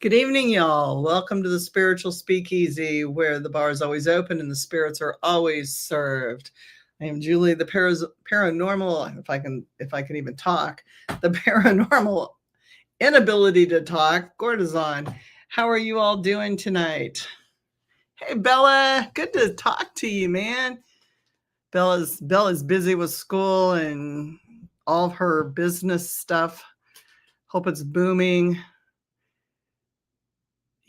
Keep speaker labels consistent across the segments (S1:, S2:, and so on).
S1: Good evening, y'all. Welcome to the Spiritual Speakeasy, where the bar is always open and the spirits are always served. I am Julie, the paranormal, if I can even talk, the paranormal inability to talk, Gortizon. How are you all doing tonight? Hey, Bella, good to talk to you, man. Bella's busy with school and all of her business stuff. Hope it's booming.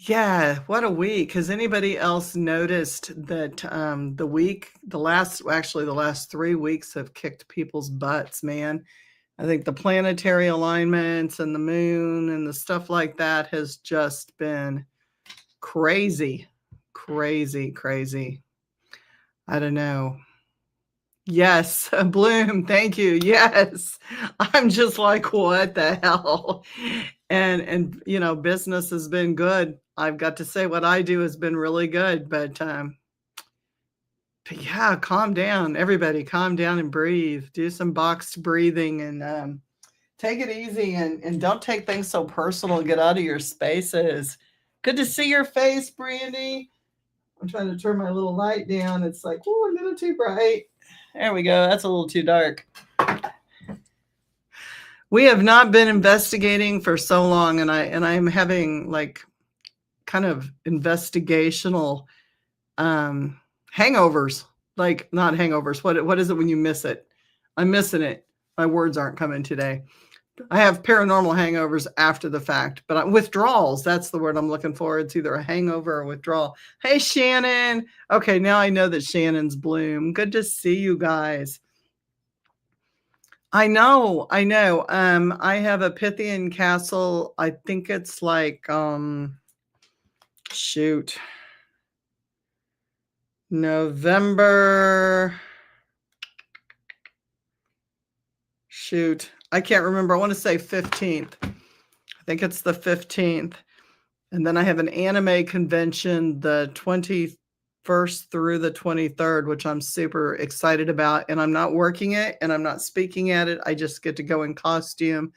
S1: Yeah, what a week. Has anybody else noticed that the last 3 weeks have kicked people's butts, man? I think the planetary alignments and the moon and the stuff like that has just been crazy, crazy, crazy. I don't know. Yes, Bloom, thank you. Yes. I'm just like, what the hell? And business has been good. I've got to say what I do has been really good, but yeah, calm down. Everybody calm down and breathe. Do some boxed breathing and take it easy and don't take things so personal. Get out of your spaces. Good to see your face, Brandy. I'm trying to turn my little light down. It's like, oh, a little too bright. There we go. That's a little too dark. We have not been investigating for so long, and I'm having like kind of investigational hangovers. Like not hangovers. What is it when you miss it? I'm missing it. My words aren't coming today. I have paranormal hangovers after the fact, but withdrawals, that's the word I'm looking for. It's either a hangover or withdrawal. Hey, Shannon. Okay, now I know that Shannon's Bloom. Good to see you guys. I know. I have a Pythian castle. I think it's like, shoot. November. Shoot. I can't remember. I want to say 15th. I think it's the 15th. And then I have an anime convention the 21st through the 23rd, which I'm super excited about. And I'm not working it and I'm not speaking at it. I just get to go in costume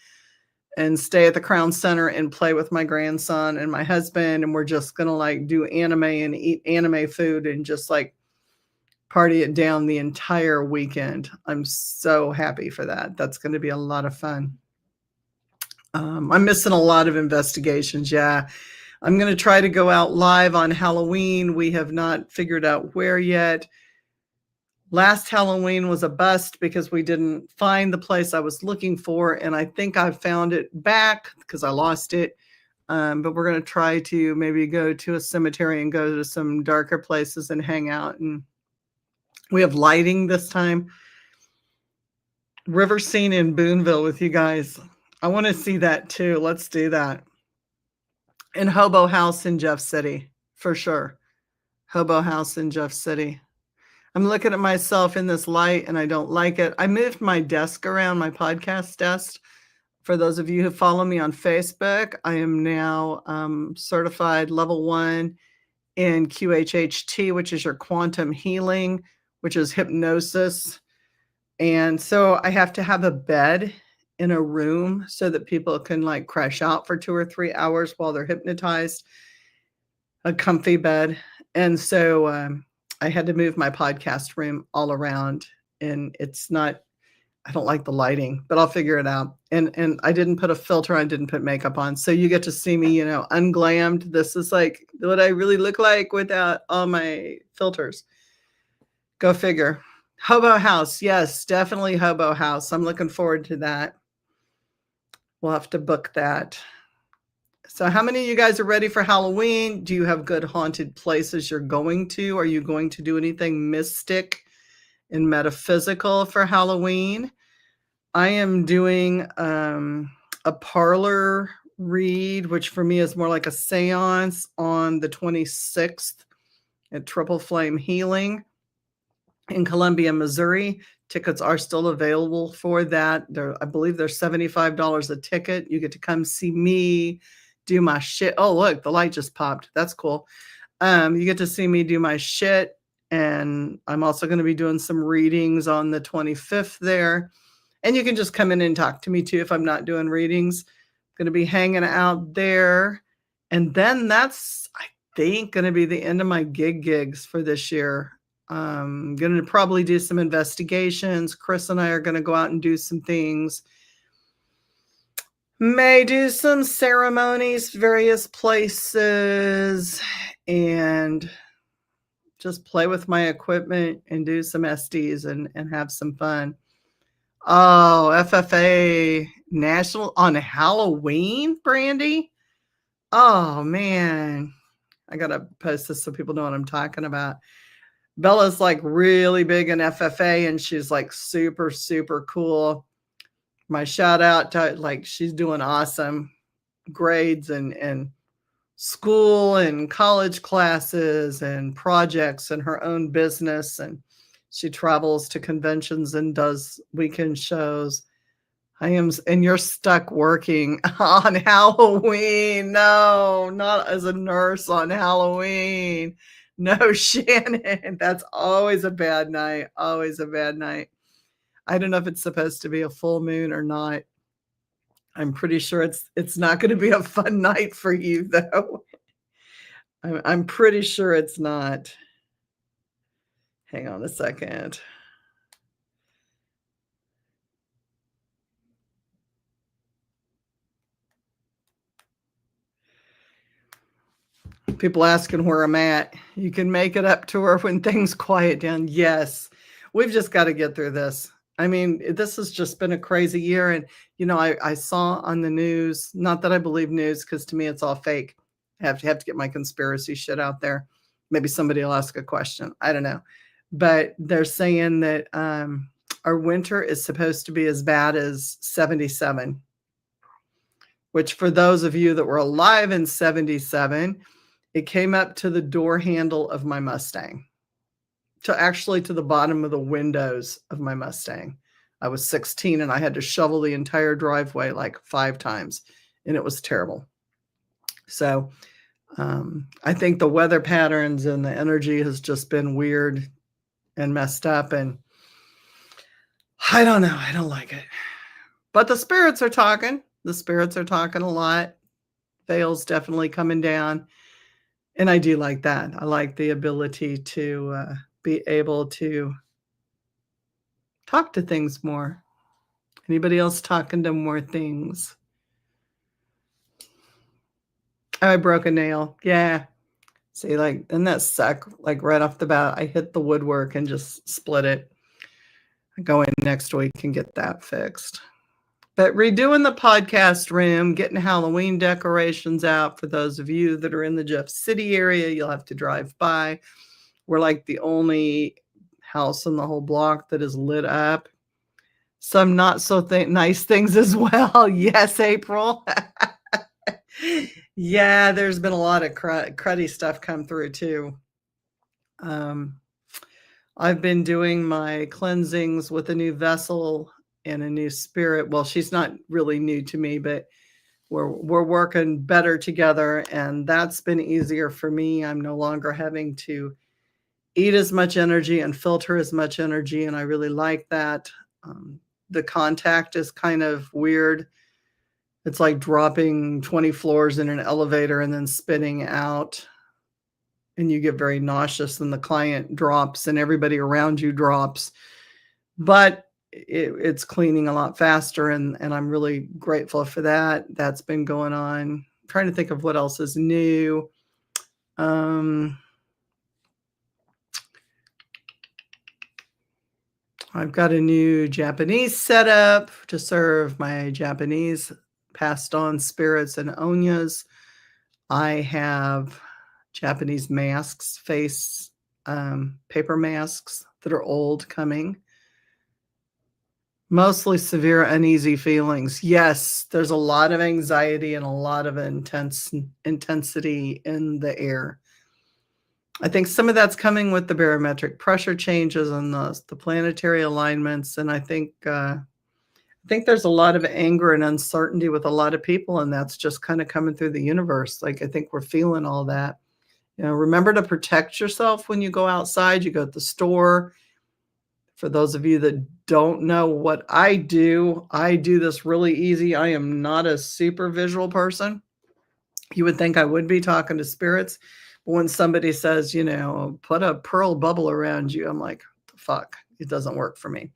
S1: and stay at the Crown Center and play with my grandson and my husband. And we're just going to like do anime and eat anime food and just like party it down the entire weekend. I'm so happy for that. That's going to be a lot of fun. I'm missing a lot of investigations. Yeah. I'm going to try to go out live on Halloween. We have not figured out where yet. Last Halloween was a bust because we didn't find the place I was looking for. And I think I found it back because I lost it. But we're going to try to maybe go to a cemetery and go to some darker places and hang out. And we have lighting this time. River scene in Boonville with you guys. I want to see that too. Let's do that. And Hobo House in Jeff City, for sure. Hobo House in Jeff City. I'm looking at myself in this light and I don't like it. I moved my desk around, my podcast desk. For those of you who follow me on Facebook, I am now certified level 1 in QHHT, which is your quantum healing, which is hypnosis. And so I have to have a bed in a room so that people can like crash out for 2 or 3 hours while they're hypnotized, a comfy bed. And so I had to move my podcast room all around, and it's not, I don't like the lighting, but I'll figure it out. And I didn't put a filter, I didn't put makeup on. So you get to see me, unglammed. This is like what I really look like without all my filters. Go figure. Hobo House. Yes, definitely Hobo House. I'm looking forward to that. We'll have to book that. So how many of you guys are ready for Halloween? Do you have good haunted places you're going to? Are you going to do anything mystic and metaphysical for Halloween? I am doing a parlor read, which for me is more like a seance on the 26th at Triple Flame Healing in Columbia, Missouri. Tickets are still available for that. I believe they're $75 a ticket. You get to come see me do my shit. Oh, look, the light just popped. That's cool. You get to see me do my shit. And I'm also going to be doing some readings on the 25th there. And you can just come in and talk to me too if I'm not doing readings. I'm going to be hanging out there. And then that's, I think, gonna be the end of my gigs for this year. Gonna probably do some investigations. Chris and I are gonna go out and do some things. May do some ceremonies, various places, and just play with my equipment and do some SDs and have some fun. Oh, FFA National on Halloween, Brandy? Oh, man. I gotta post this so people know what I'm talking about. Bella's like really big in FFA and she's like super, super cool. My shout out to, like, she's doing awesome grades and school and college classes and projects and her own business. And she travels to conventions and does weekend shows. And you're stuck working on Halloween. No, not as a nurse on Halloween. No, Shannon, that's always a bad night. Always a bad night. I don't know if it's supposed to be a full moon or not. I'm pretty sure it's not going to be a fun night for you, though. I'm pretty sure it's not. Hang on a second. People asking where I'm at. You can make it up to her when things quiet down. Yes, we've just got to get through this. I mean, this has just been a crazy year. And, I saw on the news, not that I believe news, because to me it's all fake. I have to get my conspiracy shit out there. Maybe somebody will ask a question. I don't know. But they're saying that our winter is supposed to be as bad as 77, which for those of you that were alive in 77, it came up to the door handle of my Mustang, to the bottom of the windows of my Mustang. I was 16 and I had to shovel the entire driveway like 5 times, and it was terrible. So I think the weather patterns and the energy has just been weird and messed up, and I don't know. I don't like it. But the spirits are talking. The spirits are talking a lot. Veil's definitely coming down. And I do like that. I like the ability to be able to talk to things more. Anybody else talking to more things? Oh, I broke a nail. Yeah. See, like, and that suck. Like right off the bat, I hit the woodwork and just split it. I go in next week and get that fixed. But redoing the podcast room, getting Halloween decorations out. For those of you that are in the Jeff City area, you'll have to drive by. We're like the only house in the whole block that is lit up. Some not so nice things as well. Yes, April. Yeah, there's been a lot of cruddy stuff come through too. I've been doing my cleansings with a new vessel and a new spirit. Well, she's not really new to me, but we're working better together, and that's been easier for me. I'm no longer having to eat as much energy and filter as much energy, and I really like that. The contact is kind of weird. It's like dropping 20 floors in an elevator and then spinning out, and you get very nauseous, and the client drops and everybody around you drops. But it's cleaning a lot faster, and I'm really grateful for that. That's been going on. I'm trying to think of what else is new. I've got a new Japanese setup to serve my Japanese passed on spirits and onyas. I have Japanese masks, face paper masks that are old coming. Mostly severe uneasy feelings. Yes, there's a lot of anxiety and a lot of intensity in the air. I think some of that's coming with the barometric pressure changes and the planetary alignments, and I think there's a lot of anger and uncertainty with a lot of people, and that's just kind of coming through the universe. Like, I think we're feeling all that. Remember to protect yourself when you go outside. You go to the store. For those of you that don't know what I do this really easy. I am not a super visual person. You would think I would be talking to spirits, but when somebody says, put a pearl bubble around you, I'm like, the fuck, it doesn't work for me.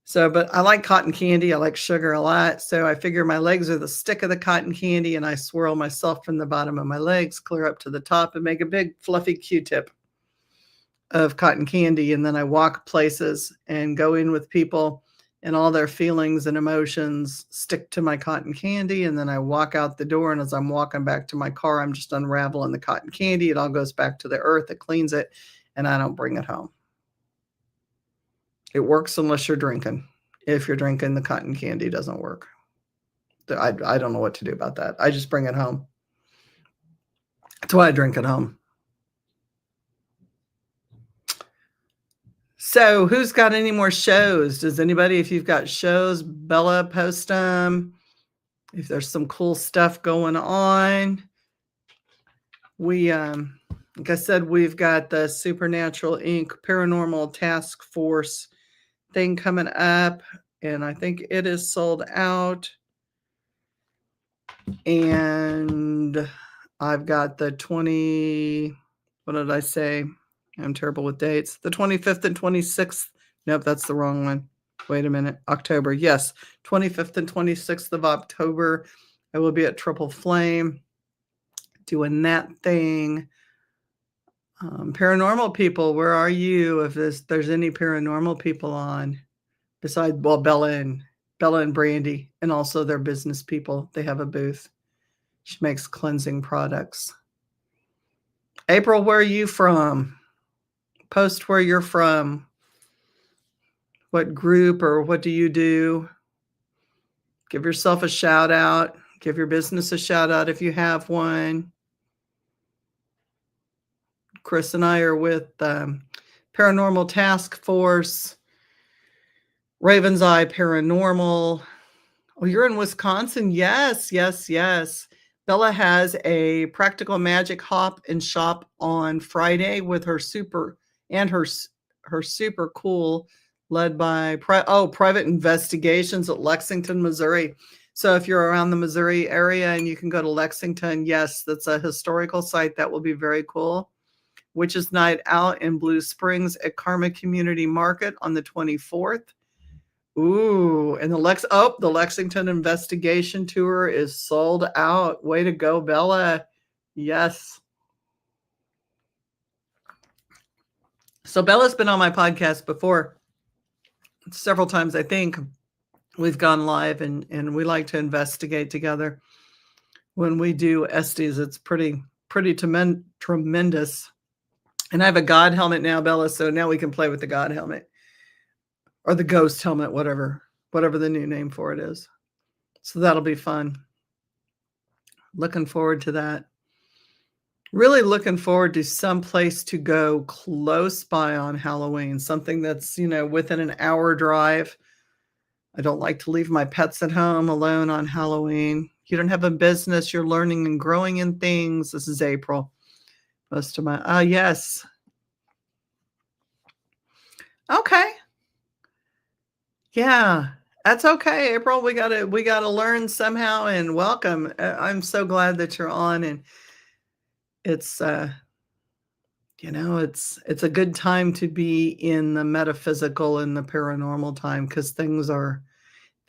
S1: So, but I like cotton candy. I like sugar a lot. So I figure my legs are the stick of the cotton candy, and I swirl myself from the bottom of my legs clear up to the top and make a big fluffy Q-tip of cotton candy. And then I walk places and go in with people, and all their feelings and emotions stick to my cotton candy. And then I walk out the door. And as I'm walking back to my car, I'm just unraveling the cotton candy. It all goes back to the earth. It cleans it, and I don't bring it home. It works unless you're drinking. If you're drinking, the cotton candy doesn't work. I don't know what to do about that. I just bring it home. That's why I drink at home. So who's got any more shows? Does anybody, if you've got shows, Bella, post them. If there's some cool stuff going on. We, like I said, we've got the Supernatural Inc. Paranormal Task Force thing coming up, and I think it is sold out. And I've got the what did I say? I'm terrible with dates. The 25th and 26th. Nope, that's the wrong one. Wait a minute. October. Yes. 25th and 26th of October. I will be at Triple Flame doing that thing. Paranormal people, where are you? If there's any paranormal people on besides, well, Bella and Brandy, and also their business people. They have a booth. She makes cleansing products. April, where are you from? Post where you're from. What group or what do you do? Give yourself a shout out. Give your business a shout out if you have one. Chris and I are with Paranormal Task Force, Raven's Eye Paranormal. Oh, you're in Wisconsin? Yes, yes, yes. Bella has a practical magic hop and shop on Friday with her super cool, led by Private Investigations at Lexington, Missouri. So if you're around the Missouri area and you can go to Lexington, yes, that's a historical site. That will be very cool. Witches Night Out in Blue Springs at Karma Community Market on the 24th. Ooh, and the Lexington Investigation Tour is sold out. Way to go, Bella. Yes. So Bella's been on my podcast before several times, I think. We've gone live and we like to investigate together. When we do Estes, it's pretty tremendous. And I have a God helmet now, Bella, so now we can play with the God helmet. Or the ghost helmet, whatever the new name for it is. So that'll be fun. Looking forward to that. Really looking forward to some place to go close by on Halloween. Something that's, within an hour drive. I don't like to leave my pets at home alone on Halloween. You don't have a business. You're learning and growing in things. This is April. Most of my, yes. Okay. Yeah, that's okay, April. We gotta learn somehow, and welcome. I'm so glad that you're on, and it's it's a good time to be in the metaphysical and the paranormal time, because things are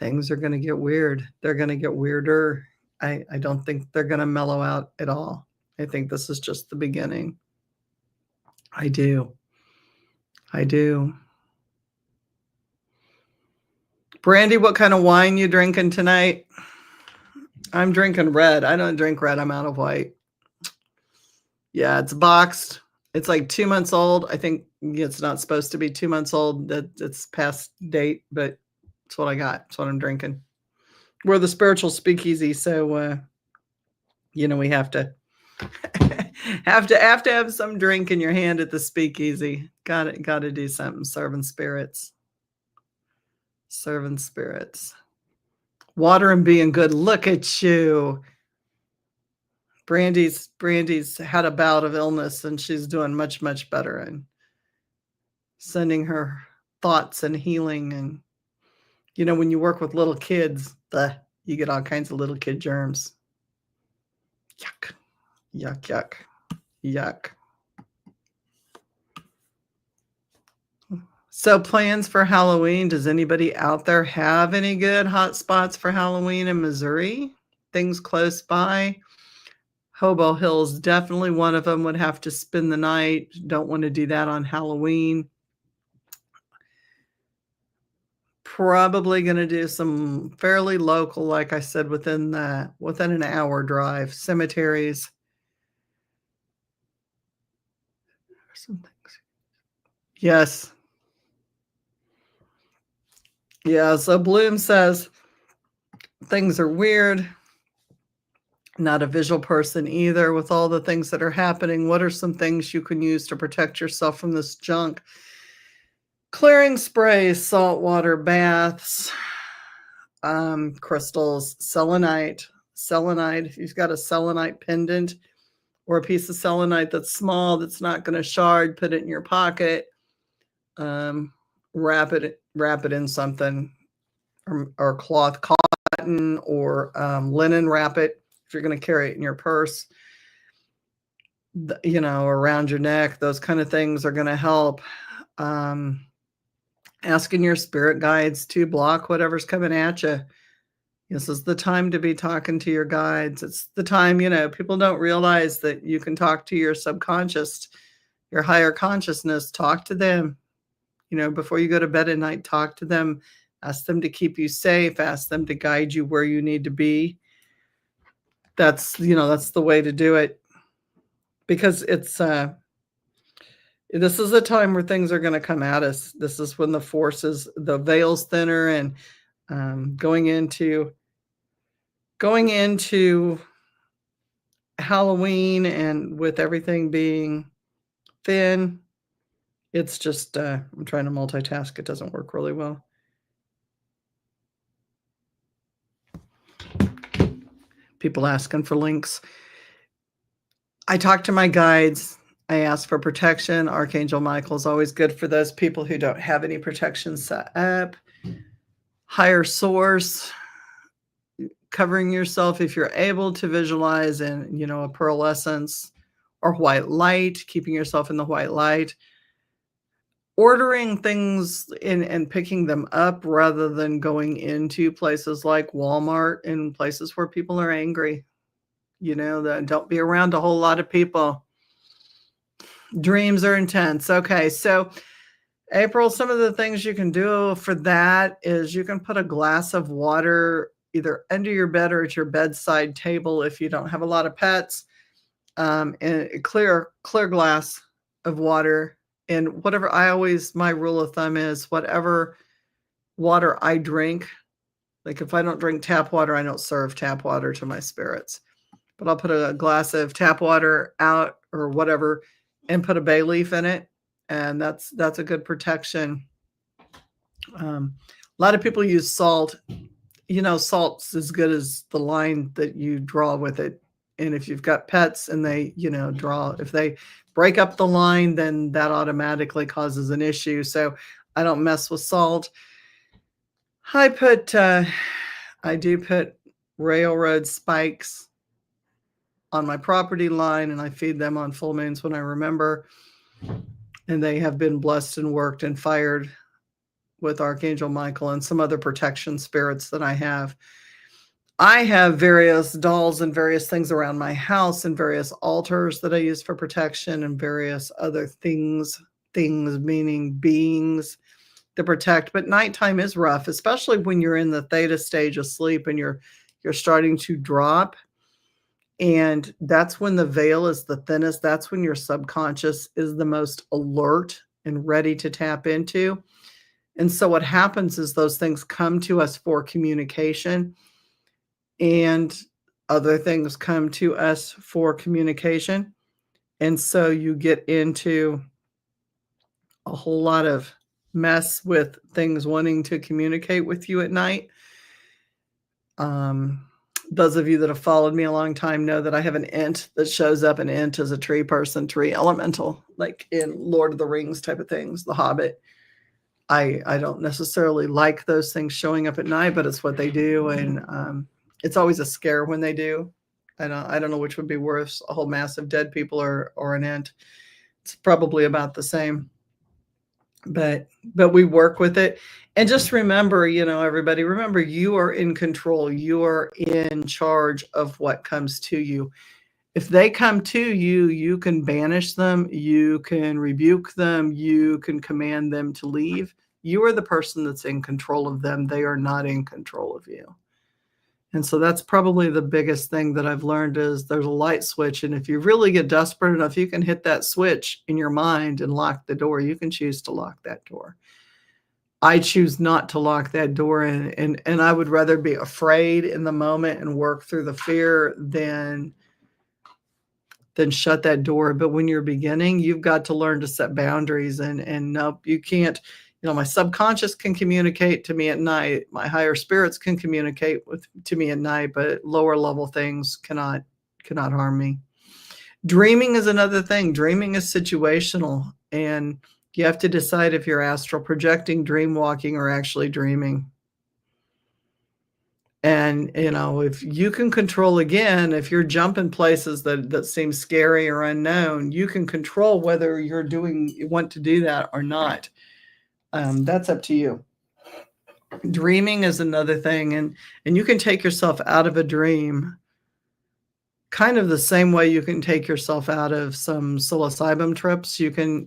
S1: going to get weird. They're going to get weirder. I don't think they're going to mellow out at all. I think this is just the beginning. I do. Brandy, what kind of wine you drinking tonight? I'm drinking red. I don't drink red. I'm out of white. Yeah, it's boxed. It's like 2 months old. I think it's not supposed to be 2 months old. That it's past date, but it's what I got. It's what I'm drinking. We're the Spiritual Speakeasy, so we have to have some drink in your hand at the Speakeasy. Got to do something. Serving spirits. Water and being good. Look at you. Brandy's had a bout of illness and she's doing much, much better, and sending her thoughts and healing. And when you work with little kids, you get all kinds of little kid germs. Yuck. Yuck, yuck, yuck. So plans for Halloween. Does anybody out there have any good hot spots for Halloween in Missouri? Things close by? Hobo Hill's definitely one of them. Would have to spend the night. Don't want to do that on Halloween. Probably going to do some fairly local, like I said, within an hour drive. Cemeteries. Some things. Yes. Yeah, so Bloom says things are weird. Not a visual person either. With all the things that are happening, what are some things you can use to protect yourself from this junk? Clearing sprays, saltwater baths, crystals, selenite. Selenite, if you've got a selenite pendant or a piece of selenite that's small, that's not going to shard, put it in your pocket. Wrap it in something, or cloth, cotton, or linen. Wrap it if you're going to carry it in your purse, around your neck. Those kind of things are going to help. Asking your spirit guides to block whatever's coming at you. This is the time to be talking to your guides. It's the time, people don't realize that you can talk to your subconscious, your higher consciousness. Talk to them. Before you go to bed at night, talk to them. Ask them to keep you safe. Ask them to guide you where you need to be. That's the way to do it. Because it's this is a time where things are going to come at us. This is when the veil's thinner, and going into Halloween, and with everything being thin, it's just, I'm trying to multitask. It doesn't work really well. People asking for links. I talk to my guides. I ask for protection. Archangel Michael's always good for those people who don't have any protection set up. Higher source, covering yourself if you're able to visualize in, a pearlescence or white light, keeping yourself in the white light. Ordering things in and picking them up rather than going into places like Walmart and places where people are angry. Don't be around a whole lot of people. Dreams are intense. Okay, so April, some of the things you can do for that is you can put a glass of water either under your bed or at your bedside table if you don't have a lot of pets, and a clear glass of water. And my rule of thumb is whatever water I drink, like if I don't drink tap water, I don't serve tap water to my spirits. But I'll put a glass of tap water out or whatever and put a bay leaf in it. And that's a good protection. A lot of people use salt. Salt's as good as the line that you draw with it. And if you've got pets and they, if they break up the line, then that automatically causes an issue. So I don't mess with salt. I do put railroad spikes on my property line, and I feed them on full moons when I remember. And they have been blessed and worked and fired with Archangel Michael and some other protection spirits that I have. I have various dolls and various things around my house and various altars that I use for protection, and various other things meaning beings to protect. But nighttime is rough, especially when you're in the theta stage of sleep and you're starting to drop. And that's when the veil is the thinnest. That's when your subconscious is the most alert and ready to tap into. And so what happens is those things come to us for communication, and other things come to us for communication. And so you get into a whole lot of mess with things wanting to communicate with you at night. Those of you that have followed me a long time know that I have an ent that shows up. An ent is a tree person, tree elemental, like in Lord of the Rings type of things, The Hobbit. I don't necessarily like those things showing up at night, but it's what they do. And it's always a scare when they do. I don't know which would be worse, a whole mass of dead people or an ant. It's probably about the same. But we work with it. And just remember, everybody, remember you are in control. You are in charge of what comes to you. If they come to you, you can banish them, you can rebuke them, you can command them to leave. You are the person that's in control of them. They are not in control of you. And so that's probably the biggest thing that I've learned is there's a light switch. And if you really get desperate enough, you can hit that switch in your mind and lock the door. You can choose to lock that door. I choose not to lock that door, and I would rather be afraid in the moment and work through the fear than shut that door. But when you're beginning, you've got to learn to set boundaries, and nope, you can't. My subconscious can communicate to me at night. My higher spirits can communicate to me at night, but lower level things cannot harm me. Dreaming is another thing. Dreaming is situational, and you have to decide if you're astral projecting, dream walking, or actually dreaming. And, if you can control, again, if you're jumping places that seem scary or unknown, you can control whether you want to do that or not. That's up to you. Dreaming is another thing. And you can take yourself out of a dream kind of the same way you can take yourself out of some psilocybin trips. You can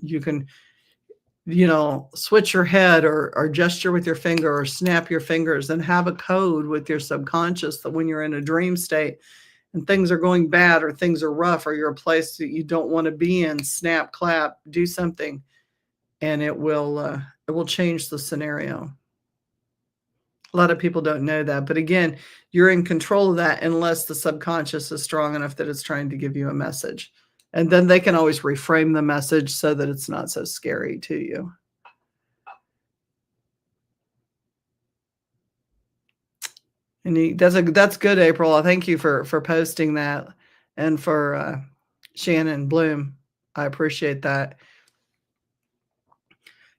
S1: switch your head or gesture with your finger or snap your fingers and have a code with your subconscious that when you're in a dream state and things are going bad or things are rough or you're a place that you don't want to be in, snap, clap, do something, and it will change the scenario. A lot of people don't know that, but again, you're in control of that unless the subconscious is strong enough that it's trying to give you a message. And then they can always reframe the message so that it's not so scary to you. And that's good, April. Thank you for posting that, and for Shannon Bloom. I appreciate that.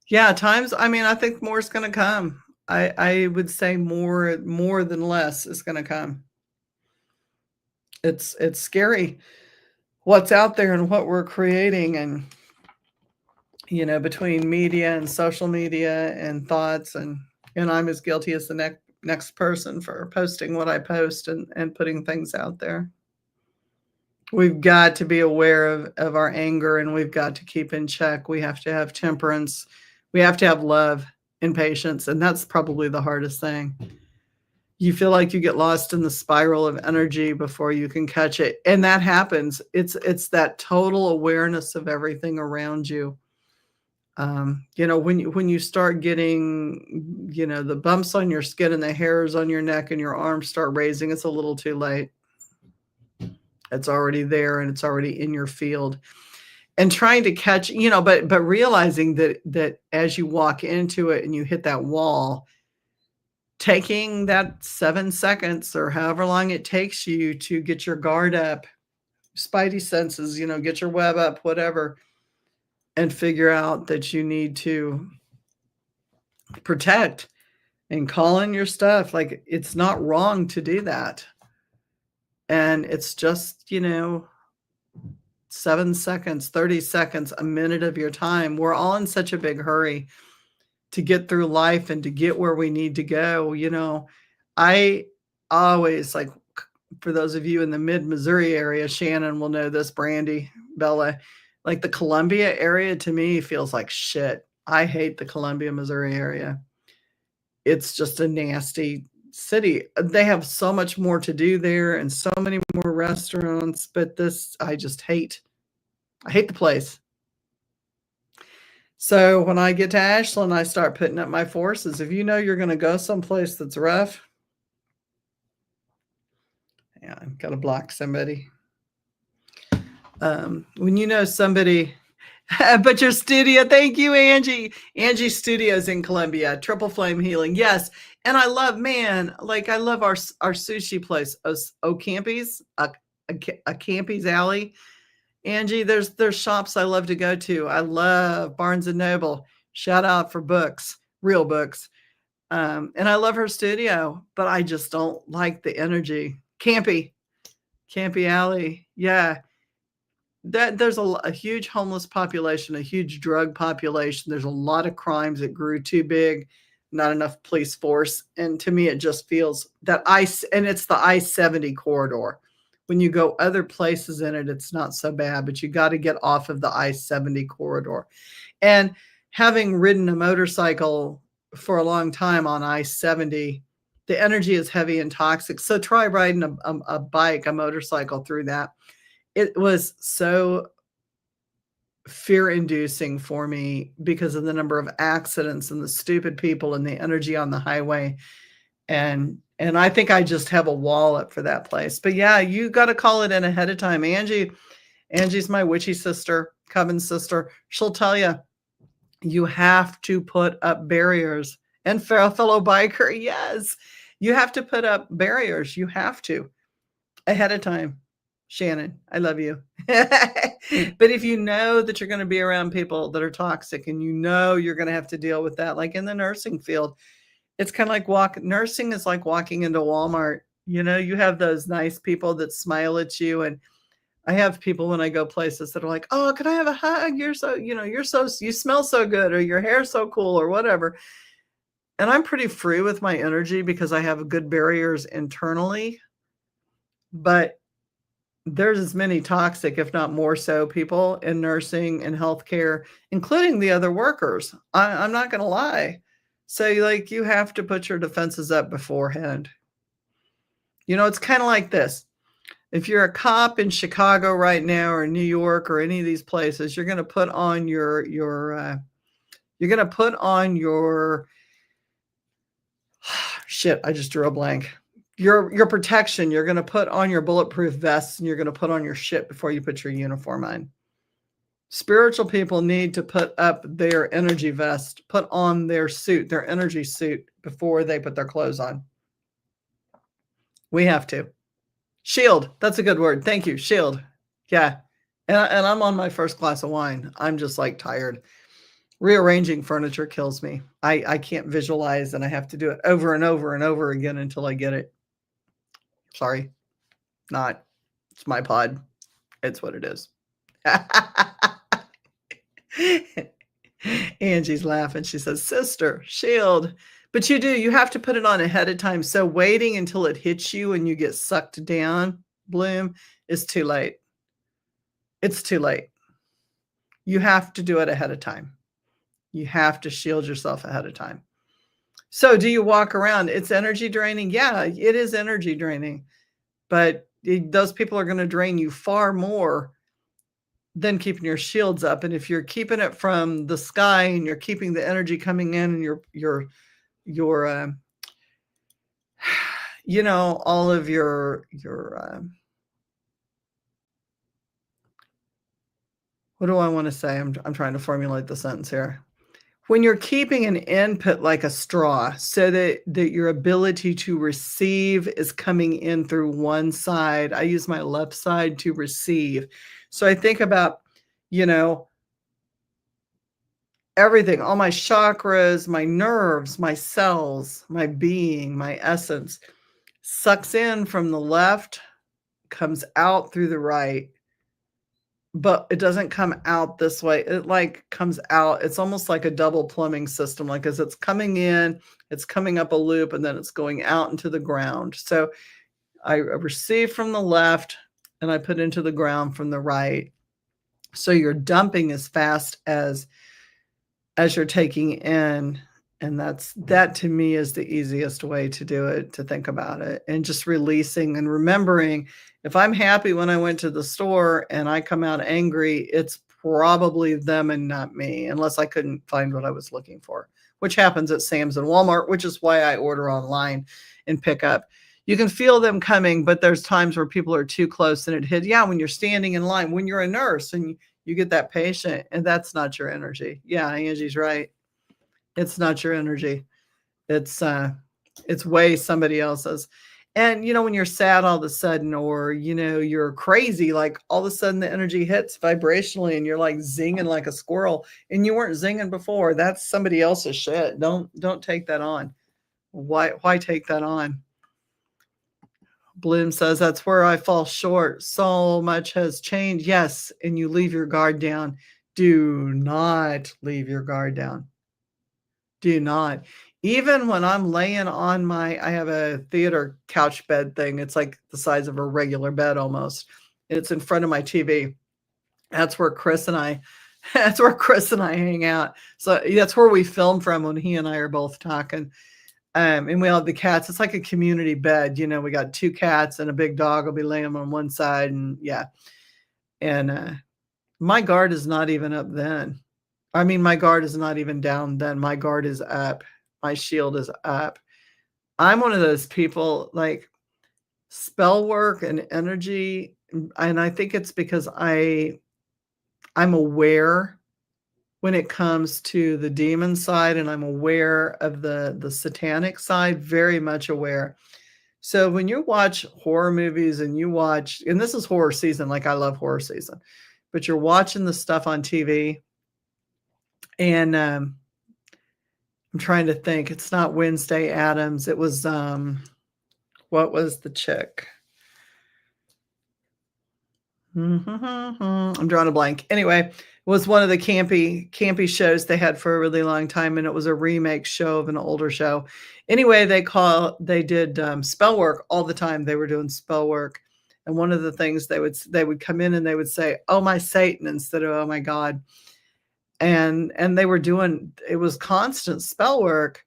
S1: Yeah, times. I think more is going to come. I would say more than less is going to come. It's scary what's out there and what we're creating, and between media and social media and thoughts, and I'm as guilty as the next person for posting what I post and putting things out there. We've got to be aware of our anger, and we've got to keep in check. We have to have temperance. We have to have love and patience, and that's probably the hardest thing. You feel like you get lost in the spiral of energy before you can catch it. And that happens. It's that total awareness of everything around you. When you start getting, the bumps on your skin and the hairs on your neck and your arms start raising, it's a little too late. It's already there and it's already in your field. And trying to catch, but realizing that as you walk into it and you hit that wall, taking that 7 seconds or however long it takes you to get your guard up, spidey senses, get your web up, whatever, and figure out that you need to protect and call in your stuff. Like, it's not wrong to do that. And it's just, 7 seconds, 30 seconds, a minute of your time. We're all in such a big hurry to get through life and to get where we need to go. I always, like, for those of you in the mid-Missouri area, Shannon will know this, Brandy, Bella, like the Columbia area to me feels like shit. I hate the Columbia, Missouri area. It's just a nasty city. They have so much more to do there and so many more restaurants, but I just hate. I hate the place. So when I get to Ashland, I start putting up my forces. If you know you're going to go someplace that's rough, yeah, I've got to block somebody. When you know somebody, but your studio, thank you, Angie. Angie's Studios in Columbia, Triple Flame Healing. Yes. And I love our sushi place, O'Campy's, a Campy's Alley. Angie, there's shops I love to go to. I love Barnes and Noble. Shout out for books, real books. And I love her studio, but I just don't like the energy. Campy Campy Alley. Yeah. There's a huge homeless population, a huge drug population. There's a lot of crimes that grew too big, not enough police force. And to me, it just feels that and it's the I-70 corridor. When you go other places in it, it's not so bad, but you got to get off of the I-70 corridor. And having ridden a motorcycle for a long time on I-70, the energy is heavy and toxic. So try riding a bike, a motorcycle through that. It was so fear-inducing for me because of the number of accidents and the stupid people and the energy on the highway, and I think I just have a wall up for that place. But yeah, you gotta call it in ahead of time. Angie's my witchy sister, coven sister. She'll tell you, you have to put up barriers. And fellow biker, yes, you have to put up barriers. You have to, ahead of time. Shannon, I love you. But if you know that you're going to be around people that are toxic and you know you're going to have to deal with that, like in the nursing field, it's kind of like nursing is like walking into Walmart. You know, you have those nice people that smile at you. And I have people when I go places that are like, oh, can I have a hug? You're so, you smell so good, or your hair's so cool, or whatever. And I'm pretty free with my energy because I have good barriers internally. But there's as many toxic, if not more so, people in nursing and healthcare, including the other workers. I'm not going to lie. So, like, you have to put your defenses up beforehand. It's kind of like this. If you're a cop in Chicago right now, or New York, or any of these places, you're going to put on your shit. I just drew a blank. Your protection. You're going to put on your bulletproof vests, and you're going to put on your shit before you put your uniform on. Spiritual people need to put up their energy vest, put on their suit, their energy suit, before they put their clothes on. We have to. Shield. That's a good word. Thank you. Shield. Yeah. And I'm on my first glass of wine. I'm just like tired. Rearranging furniture kills me. I can't visualize, and I have to do it over and over and over again until I get it. Sorry. Not. It's my pod. It's what it is. Angie's laughing. She says, sister, shield. But you have to put it on ahead of time. So waiting until it hits you and you get sucked down, Bloom, is too late. It's too late. You have to do it ahead of time. You have to shield yourself ahead of time. So do you walk around? It's energy draining. Yeah, it is energy draining. But those people are going to drain you far more than keeping your shields up. And if you're keeping it from the sky and you're keeping the energy coming in, and your all of your what do I want to say? I'm trying to formulate the sentence here. When you're keeping an input like a straw, so that your ability to receive is coming in through one side. I use my left side to receive. So I think about, everything, all my chakras, my nerves, my cells, my being, my essence, sucks in from the left, comes out through the right, but it doesn't come out this way. It like comes out. It's almost like a double plumbing system. Like as it's coming in, it's coming up a loop, and then it's going out into the ground. So I receive from the left, and I put into the ground from the right. So you're dumping as fast as you're taking in. And that to me is the easiest way to do it, to think about it, and just releasing and remembering, if I'm happy when I went to the store and I come out angry, it's probably them and not me, unless I couldn't find what I was looking for, which happens at Sam's and Walmart, which is why I order online and pick up. You can feel them coming, but there's times where people are too close and it hits. Yeah, when you're standing in line, when you're a nurse and you get that patient, and that's not your energy. Yeah, Angie's right. It's not your energy. It's way somebody else's. And when you're sad all of a sudden, or you're crazy, like all of a sudden the energy hits vibrationally and you're like zinging like a squirrel, and you weren't zinging before. That's somebody else's shit. Don't take that on. Why take that on? Bloom says, "That's where I fall short. So much has changed." Yes, and you leave your guard down. Do not leave your guard down. Do not. Even when I'm laying on I have a theater couch bed thing. It's like the size of a regular bed almost. And it's in front of my TV. That's where Chris and I that's where Chris and I hang out. So that's where we film from when he and I are both talking. And we all have the cats. It's like a community bed. You know, we got 2 cats and a big dog will be laying on one side. And yeah. And my guard is not even up then. I mean, my guard is not even down then. My guard is up. My shield is up. I'm one of those people like spell work and energy. And I think it's because I'm aware when it comes to the demon side, and I'm aware of the satanic side, very much aware. So when you watch horror movies and and this is horror season, like I love horror season, but you're watching the stuff on TV, and I'm trying to think. It's not Wednesday Addams. It was what was the chick? I'm drawing a blank. Anyway, it was one of the campy shows they had for a really long time, and it was a remake show of an older show. Anyway, they did spell work all the time. They were doing spell work, and one of the things they would come in and they would say, "Oh my Satan," instead of "Oh my God," and they were doing it was constant spell work.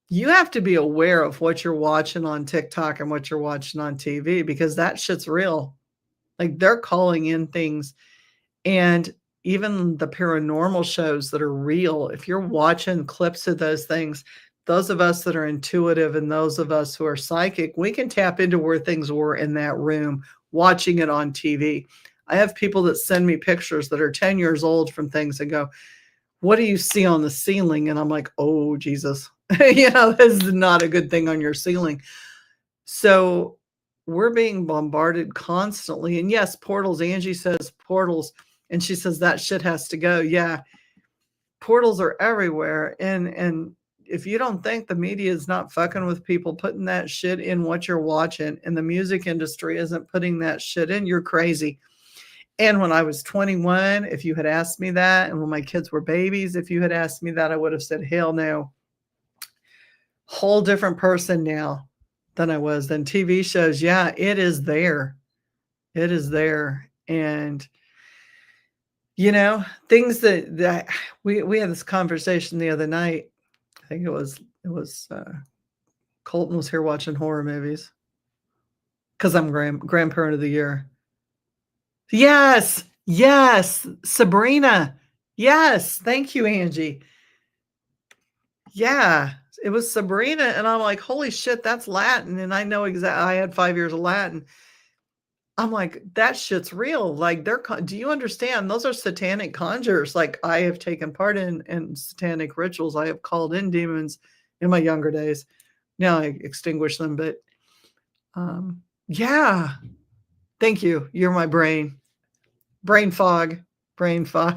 S1: You have to be aware of what you're watching on TikTok and what you're watching on TV, because that shit's real. Like, they're calling in things, and even the paranormal shows that are real, if you're watching clips of those things, those of us that are intuitive and those of us who are psychic, we can tap into where things were in that room, watching it on TV. I have people that send me pictures that are 10 years old from things and go, "What do you see on the ceiling?" And I'm like, "Oh, Jesus." You know, this is not a good thing on your ceiling. So we're being bombarded constantly. And yes, portals. Angie says portals. And she says that shit has to go. Yeah. Portals are everywhere. And if you don't think the media is not fucking with people putting that shit in what you're watching, and the music industry isn't putting that shit in, you're crazy. And when I was 21, if you had asked me that, and when my kids were babies, if you had asked me that, I would have said, hell no. Whole different person now than I was then. TV shows, yeah, it is there. It is there. And you know, things that we had this conversation the other night. I think it was Colton was here watching horror movies because I'm grandparent of the year. Yes, yes, Sabrina. Yes, thank you, Angie. Yeah, it was Sabrina, and I'm like, holy shit, that's Latin, and I know exactly. I had 5 years of Latin. I'm like, that shit's real. Like, do you understand? Those are satanic conjures. Like, I have taken part in satanic rituals. I have called in demons in my younger days. Now I extinguish them, but yeah. Thank you. You're my brain. Brain fog. Brain fog.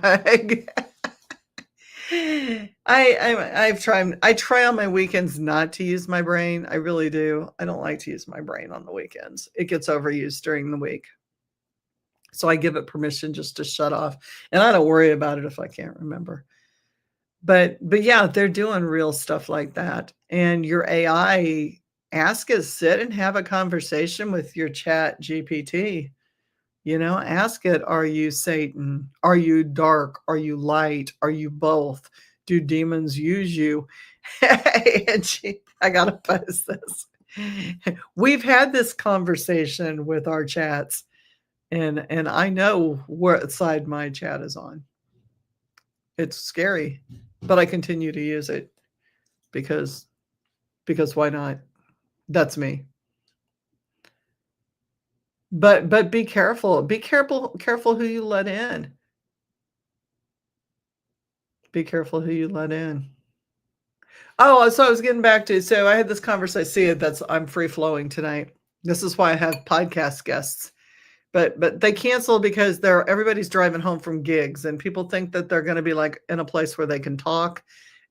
S1: I try on my weekends not to use my brain. I really do. I don't like to use my brain on the weekends. It gets overused during the week. So I give it permission just to shut off. And I don't worry about it if I can't remember. But yeah, they're doing real stuff like that. And your AI, ask it, sit and have a conversation with your chat GPT. You know, ask it, are you Satan? Are you dark? Are you light? Are you both? Do demons use you? Hey, Angie, I got to post this. We've had this conversation with our chats, and I know what side my chat is on. It's scary, but I continue to use it because why not? That's me. But be careful. Be careful who you let in. Be careful who you let in. Oh, so I was getting back to, so I had this conversation. See, I'm free flowing tonight. This is why I have podcast guests. But they cancel because everybody's driving home from gigs, and people think that they're going to be like in a place where they can talk,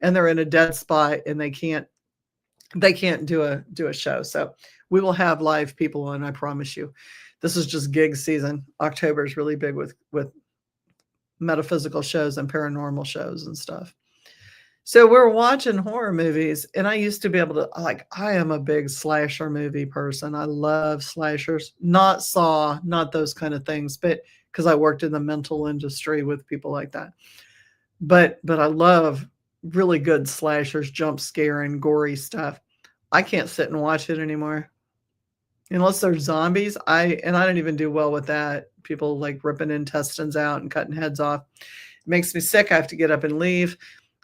S1: and they're in a dead spot and they can't They can't do a show. So we will have live people on, I promise you. This is just gig season. October is really big with metaphysical shows and paranormal shows and stuff. So we're watching horror movies, and I used to be able to, like, I am a big slasher movie person. I love slashers, not Saw, not those kind of things, but because I worked in the mental industry with people like that. But I love really good slashers, jump scare and gory stuff. I can't sit and watch it anymore. Unless they're zombies, I don't even do well with that. People like ripping intestines out and cutting heads off. It makes me sick. I have to get up and leave.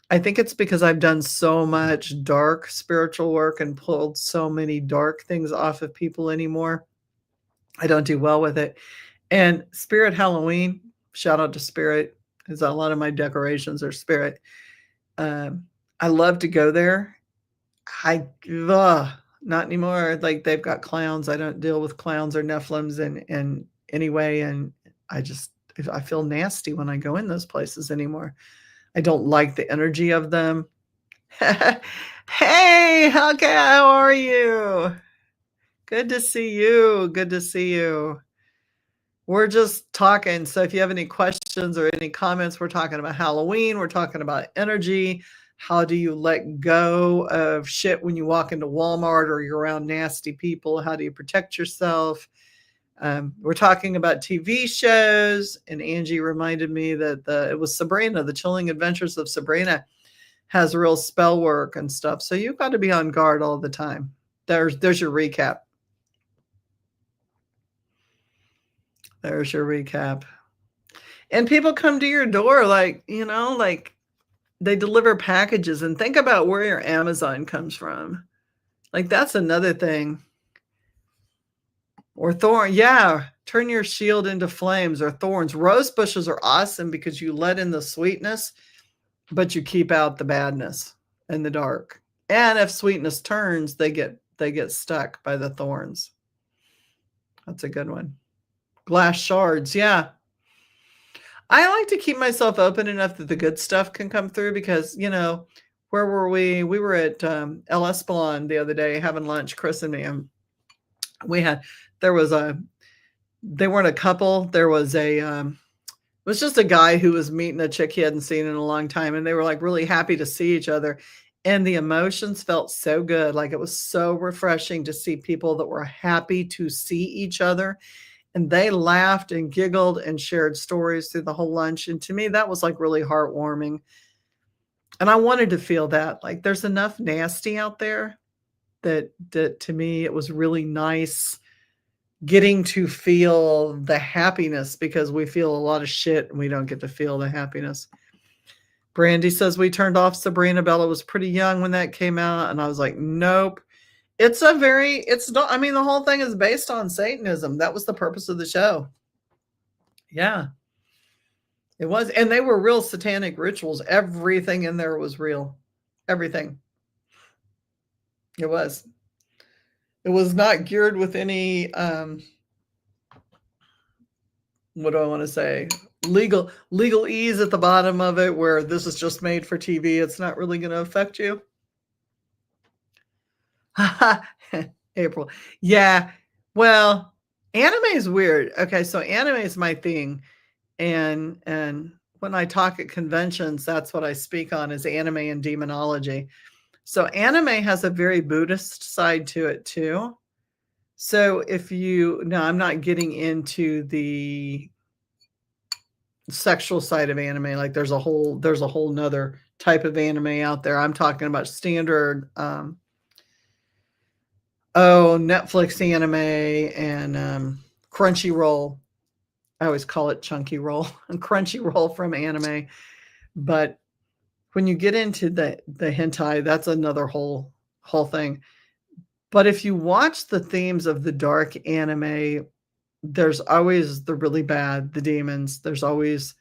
S1: I think it's because I've done so much dark spiritual work and pulled so many dark things off of people anymore. I don't do well with it. And Spirit Halloween, shout out to Spirit, because a lot of my decorations are Spirit. I love to go there. Not anymore. Like, they've got clowns. I don't deal with clowns or Nephilims in any way. And I feel nasty when I go in those places anymore. I don't like the energy of them. Hey, okay, how are you? Good to see you. Good to see you. We're just talking. So if you have any questions or any comments, we're talking about Halloween. We're talking about energy. How do you let go of shit when you walk into Walmart or you're around nasty people? How do you protect yourself? We're talking about TV shows, and Angie reminded me that it was Sabrina, The Chilling Adventures of Sabrina, has real spell work and stuff. So you've got to be on guard all the time. There's your recap. There's your recap. And people come to your door like they deliver packages, and think about where your Amazon comes from. Like, that's another thing. Or thorn, yeah, turn your shield into flames, or thorns. Rose bushes are awesome because you let in the sweetness, but you keep out the badness and the dark. And if sweetness turns, they get stuck by the thorns. That's a good one. Glass shards, yeah. I like to keep myself open enough that the good stuff can come through, because, where were we? We were at El Espelon the other day having lunch, Chris and me, and they weren't a couple. There was it was just a guy who was meeting a chick he hadn't seen in a long time, and they were like really happy to see each other. And the emotions felt so good. Like, it was so refreshing to see people that were happy to see each other. And they laughed and giggled and shared stories through the whole lunch. And to me, that was like really heartwarming. And I wanted to feel that. Like, there's enough nasty out there that to me, it was really nice getting to feel the happiness, because we feel a lot of shit and we don't get to feel the happiness. Brandy says we turned off Sabrina. Bella was pretty young when that came out. And I was like, nope. It's not, the whole thing is based on Satanism. That was the purpose of the show. Yeah, it was. And they were real satanic rituals. Everything in there was real. Everything. It was. It was not geared with any, what do I want to say? Legal ease at the bottom of it, where this is just made for TV. It's not really going to affect you. April. Yeah. Well, anime is weird. Okay, so anime is my thing. And when I talk at conventions, that's what I speak on, is anime and demonology. So anime has a very Buddhist side to it too. So I'm not getting into the sexual side of anime. Like, there's a whole nother type of anime out there. I'm talking about standard Netflix anime and Crunchyroll. I always call it Chunky Roll and Crunchyroll from anime. But when you get into the hentai, that's another whole thing. But if you watch the themes of the dark anime, there's always the really bad, the demons. There's always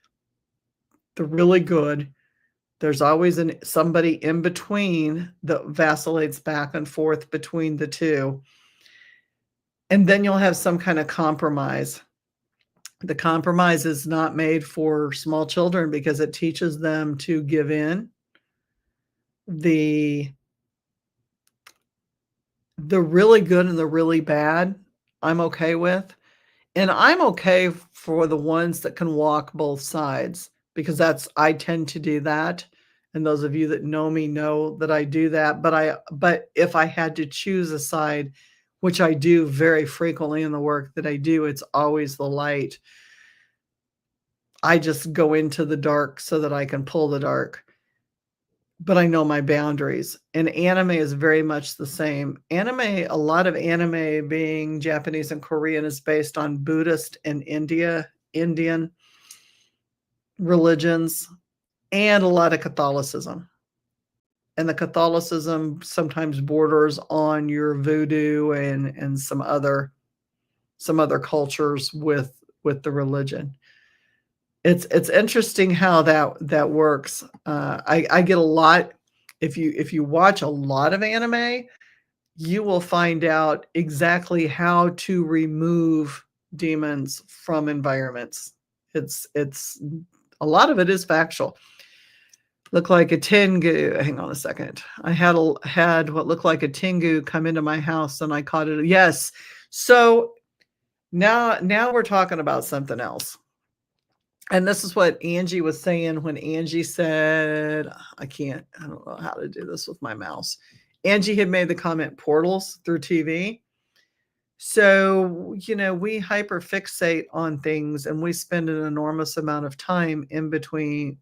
S1: the really good. There's always somebody in between that vacillates back and forth between the two. And then you'll have some kind of compromise. The compromise is not made for small children because it teaches them to give in. The really good and the really bad, I'm okay with. And I'm okay for the ones that can walk both sides because I tend to do that. And those of you that know me know that I do that. But if I had to choose a side, which I do very frequently in the work that I do, it's always the light. I just go into the dark so that I can pull the dark. But I know my boundaries, and anime is very much the same. A lot of anime being Japanese and Korean is based on Buddhist and Indian religions, and a lot of Catholicism. And the Catholicism sometimes borders on your voodoo and some other cultures with the religion. It's interesting how that works. I get a lot if you watch a lot of anime, you will find out exactly how to remove demons from environments. It's a lot of it is factual. Look like a Tengu. Hang on a second. I had what looked like a Tengu come into my house, and I caught it. Yes. So now we're talking about something else. And this is what Angie was saying when Angie said, I don't know how to do this with my mouse. Angie had made the comment portals through TV. So, we hyperfixate on things and we spend an enormous amount of time in between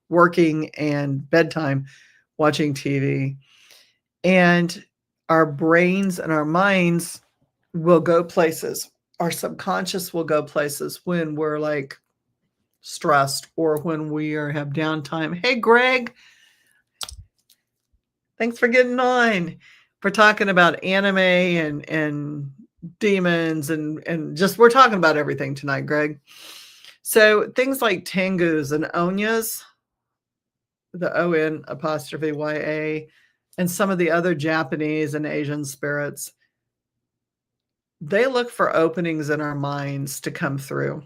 S1: working and bedtime watching TV. And our brains and our minds will go places. Our subconscious will go places when we're like stressed or when have downtime. Hey, Greg, thanks for getting on. We're talking about anime and demons and just we're talking about everything tonight, Greg. So things like Tengus and Onyas, the O-N apostrophe Y-A, and some of the other Japanese and Asian spirits, they look for openings in our minds to come through.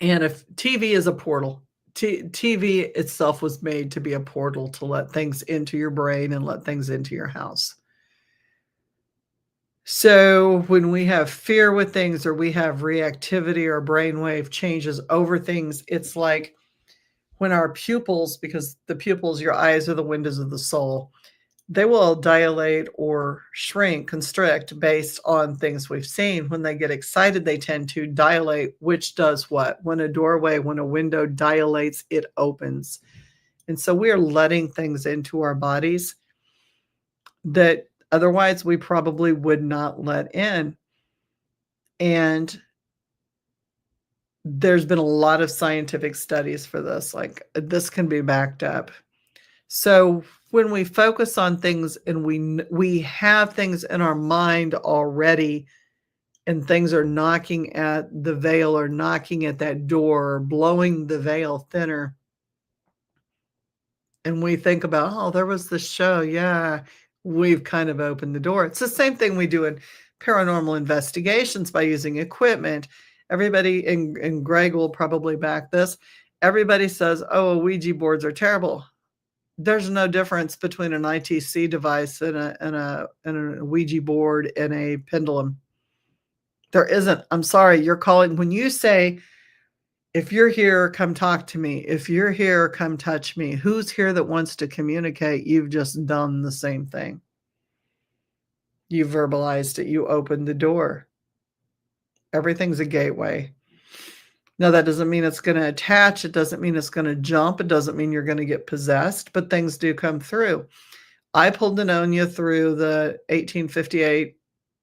S1: And if TV is a portal, TV itself was made to be a portal to let things into your brain and let things into your house. So when we have fear with things or we have reactivity or brainwave changes over things, it's like when our pupils, because the pupils, your eyes are the windows of the soul, they will dilate or shrink, constrict based on things we've seen. When they get excited, they tend to dilate, which does what? When a window dilates, it opens. And so we are letting things into our bodies that otherwise we probably would not let in. And there's been a lot of scientific studies for this. Like, this can be backed up. So when we focus on things and we have things in our mind already, and things are knocking at the veil or knocking at that door, or blowing the veil thinner, and we think about, oh, there was this show. Yeah, we've kind of opened the door. It's the same thing we do in paranormal investigations by using equipment. Everybody, and Greg will probably back this, everybody says, oh, Ouija boards are terrible. There's no difference between an ITC device and a Ouija board and a pendulum. There isn't. I'm sorry. You're calling when you say, if you're here, come talk to me. If you're here, come touch me. Who's here that wants to communicate? You've just done the same thing. You verbalized it. You opened the door. Everything's a gateway. Now, that doesn't mean it's going to attach. It doesn't mean it's going to jump. It doesn't mean you're going to get possessed, but things do come through. I pulled pneumonia through the 1858,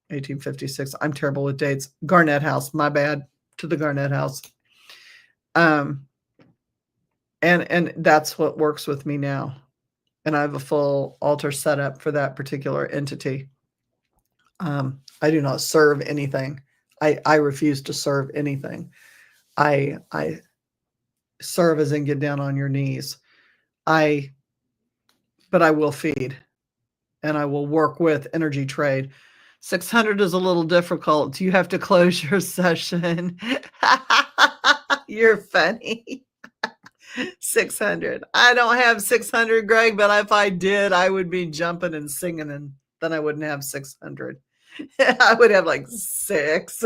S1: 1856. I'm terrible with dates. Garnett House. My bad. To the Garnett House. And that's what works with me now. And I have a full altar set up for that particular entity. I do not serve anything. I refuse to serve anything. I serve as in get down on your knees. But I will feed and I will work with energy trade. 600 is a little difficult. Do you have to close your session? You're funny. 600. I don't have 600, Greg, but if I did, I would be jumping and singing and then I wouldn't have 600. I would have like 6.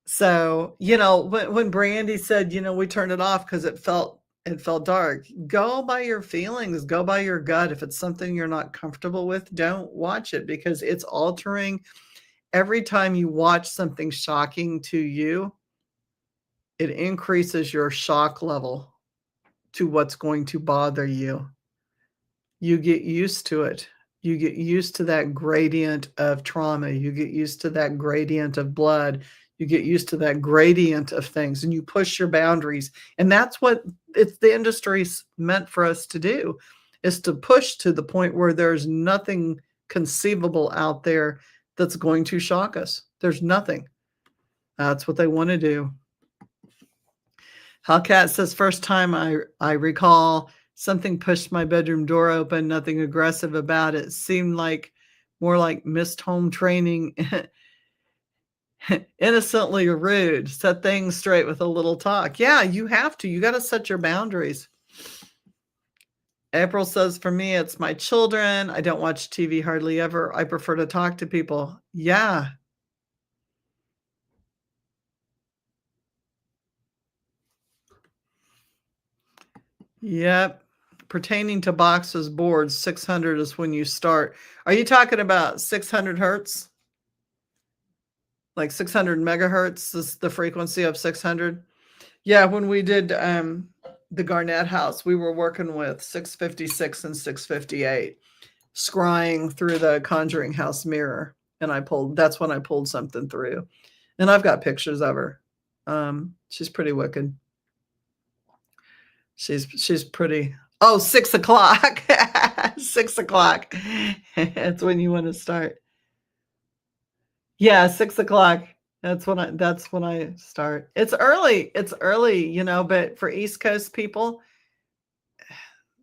S1: So, when Brandy said, we turned it off because it felt dark. Go by your feelings, go by your gut. If it's something you're not comfortable with, don't watch it because it's altering. Every time you watch something shocking to you, it increases your shock level to what's going to bother you. You get used to it. You get used to that gradient of trauma. You get used to that gradient of blood. You get used to that gradient of things and you push your boundaries. And that's what the industry's meant for us to do, is to push to the point where there's nothing conceivable out there that's going to shock us. There's nothing. That's what they want to do. Hellcat says, first time I recall something pushed my bedroom door open, nothing aggressive about it. Seemed like more like missed home training. Innocently rude. Set things straight with a little talk. Yeah, you have to. You got to set your boundaries. April says, for me, it's my children. I don't watch TV hardly ever. I prefer to talk to people. Yeah. Yep. Pertaining to boxes, boards, 600 is when you start. Are you talking about 600 hertz? Like 600 megahertz is the frequency of 600? Yeah, when we did the Garnett house, we were working with 656 and 658, scrying through the Conjuring House mirror. And that's when I pulled something through. And I've got pictures of her. She's pretty wicked. She's pretty. Oh, 6 o'clock. 6 o'clock. That's when you want to start. Yeah, 6 o'clock. That's when I start. It's early, but for East Coast people,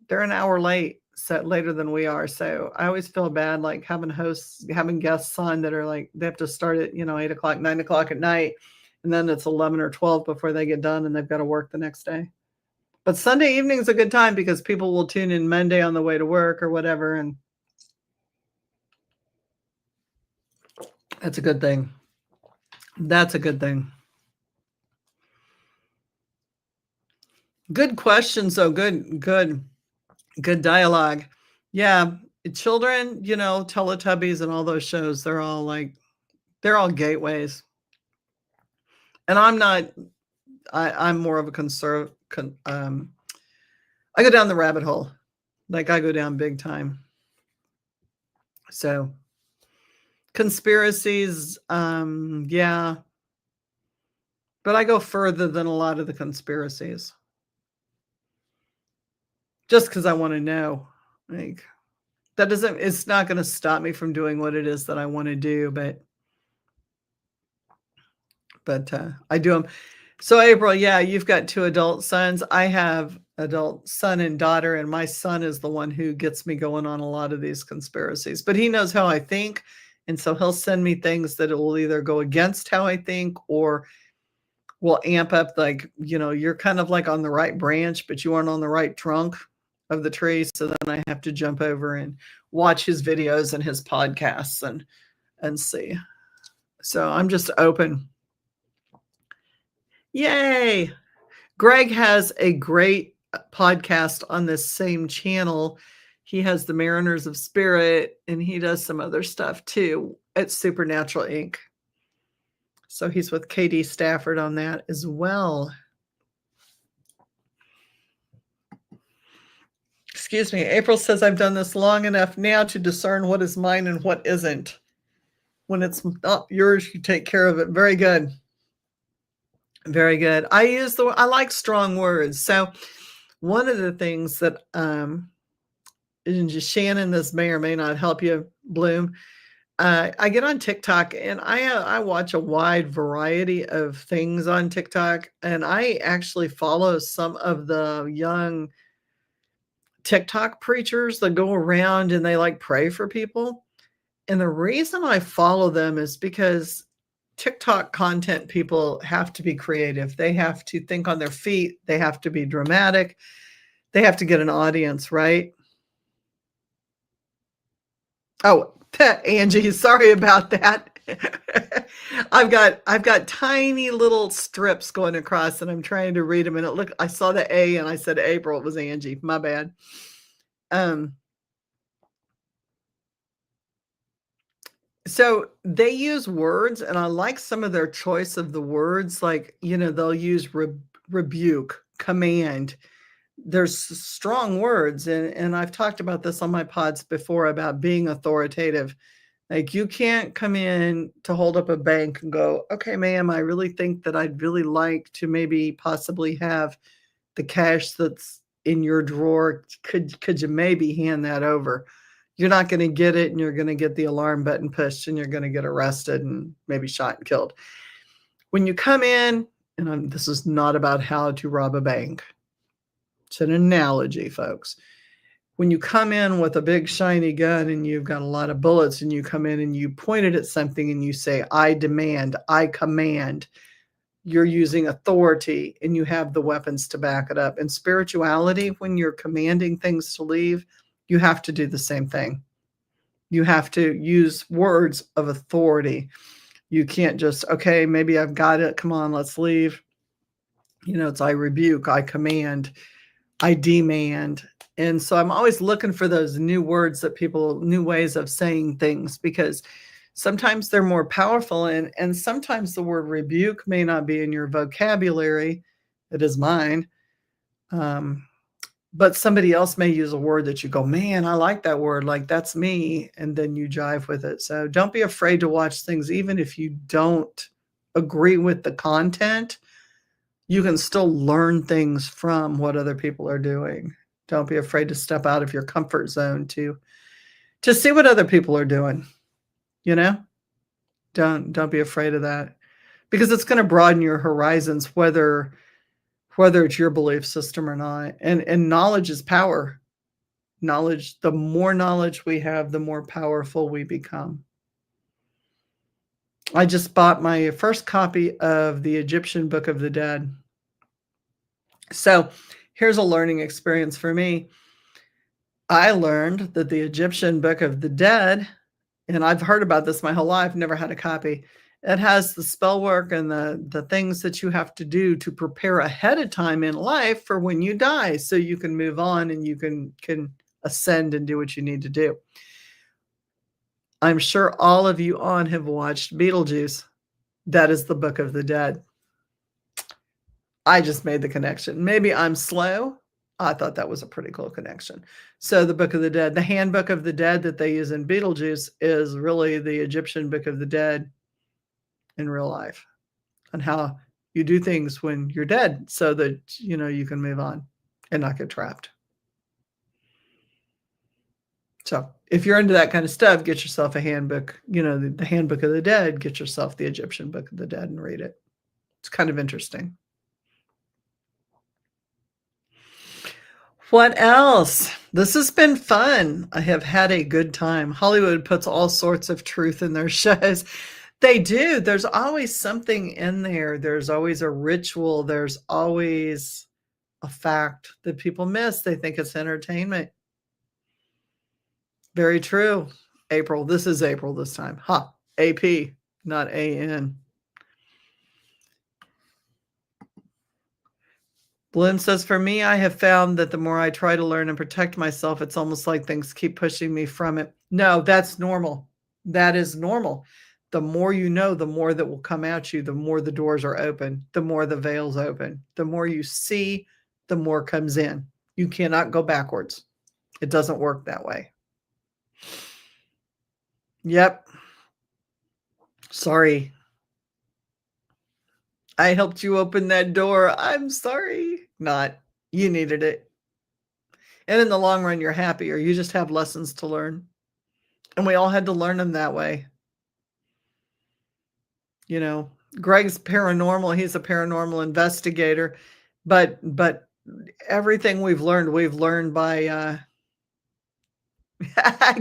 S1: they're an hour late, later than we are. So I always feel bad like having guests on that are like, they have to start at, 8 o'clock, 9 o'clock at night. And then it's 11 or 12 before they get done and they've got to work the next day. But Sunday evening is a good time because people will tune in Monday on the way to work or whatever. And that's a good thing. That's a good thing. Good questions, though. Good dialogue. Yeah. Children, Teletubbies and all those shows, they're all gateways. And I'm more of a I go down the rabbit hole. Like I go down big time. So conspiracies, yeah. But I go further than a lot of the conspiracies. Just because I want to know. Like it's not going to stop me from doing what it is that I want to do, but I do them. So April, yeah, you've got 2 adult sons. I have adult son and daughter, and my son is the one who gets me going on a lot of these conspiracies. But he knows how I think, and so he'll send me things that will either go against how I think or will amp up, like, you're kind of like on the right branch, but you aren't on the right trunk of the tree. So then I have to jump over and watch his videos and his podcasts and see. So I'm just open. Yay. Greg has a great podcast on this same channel. He has the Mariners of Spirit, and he does some other stuff too at Supernatural Inc. So he's with Katie Stafford on that as well. Excuse me. April says, I've done this long enough now to discern what is mine and what isn't. When it's not yours, you take care of it. Very good. Very good. I like strong words. So one of the things that Shannon, this may or may not help you, Bloom. I get on TikTok and I watch a wide variety of things on TikTok, and I actually follow some of the young TikTok preachers that go around and they like pray for people. And the reason I follow them is because TikTok content people have to be creative. They have to think on their feet. They have to be dramatic. They have to get an audience, right? Oh, Angie, sorry about that. I've got tiny little strips going across and I'm trying to read them and I saw the A and I said April, it was Angie. My bad. Um So they use words, and I like some of their choice of the words. Like, they'll use rebuke, command. There's strong words, and I've talked about this on my pods before about being authoritative. Like, you can't come in to hold up a bank and go, "Okay, ma'am, I really think that I'd really like to maybe possibly have the cash that's in your drawer. Could you maybe hand that over?" You're not gonna get it, and you're gonna get the alarm button pushed, and you're gonna get arrested and maybe shot and killed. When you come in, and this is not about how to rob a bank. It's an analogy, folks. When you come in with a big shiny gun and you've got a lot of bullets and you come in and you point it at something and you say, "I demand, I command," you're using authority and you have the weapons to back it up. In spirituality, when you're commanding things to leave, you have to do the same thing. You have to use words of authority. You can't just, "Okay, maybe I've got it. Come on, let's leave." It's I rebuke, I command, I demand. And so I'm always looking for those new words new ways of saying things, because sometimes they're more powerful, and sometimes the word rebuke may not be in your vocabulary. It is mine. Um, but somebody else may use a word that you go, "Man, I like that word. Like, that's me." And then you jive with it. So don't be afraid to watch things, even if you don't agree with the content. You can still learn things from what other people are doing. Don't be afraid to step out of your comfort zone to see what other people are doing, you know? Don't be afraid of that, because it's gonna broaden your horizons, whether it's your belief system or not. And knowledge is power. Knowledge, the more knowledge we have, the more powerful we become. I just bought my first copy of the Egyptian Book of the Dead. So, here's a learning experience for me. I learned that the Egyptian Book of the Dead, and I've heard about this my whole life, never had a copy. It has the spell work and the things that you have to do to prepare ahead of time in life for when you die, so you can move on and you can ascend and do what you need to do. I'm sure all of you on have watched Beetlejuice. That is the Book of the Dead. I just made the connection. Maybe I'm slow. I thought that was a pretty cool connection. So the Book of the Dead, the Handbook of the Dead that they use in Beetlejuice, is really the Egyptian Book of the Dead in real life, and how you do things when you're dead so that, you can move on and not get trapped. So if you're into that kind of stuff, get yourself a handbook, the Handbook of the Dead, get yourself the Egyptian Book of the Dead and read it. It's kind of interesting. What else? This has been fun. I have had a good time. Hollywood puts all sorts of truth in their shows. They do. There's always something in there. There's always a ritual. There's always a fact that people miss. They think it's entertainment. Very true. April. This is April this time. AP, not AN. Blinn says, "For me, I have found that the more I try to learn and protect myself, it's almost like things keep pushing me from it." No, that's normal. That is normal. The more you know, the more that will come at you, the more the doors are open, the more the veil's open. The more you see, the more comes in. You cannot go backwards. It doesn't work that way. Yep. Sorry. I helped you open that door. I'm sorry. Not. You needed it. And in the long run, you're happier. You just have lessons to learn. And we all had to learn them that way. Greg's paranormal. He's a paranormal investigator. But everything we've learned by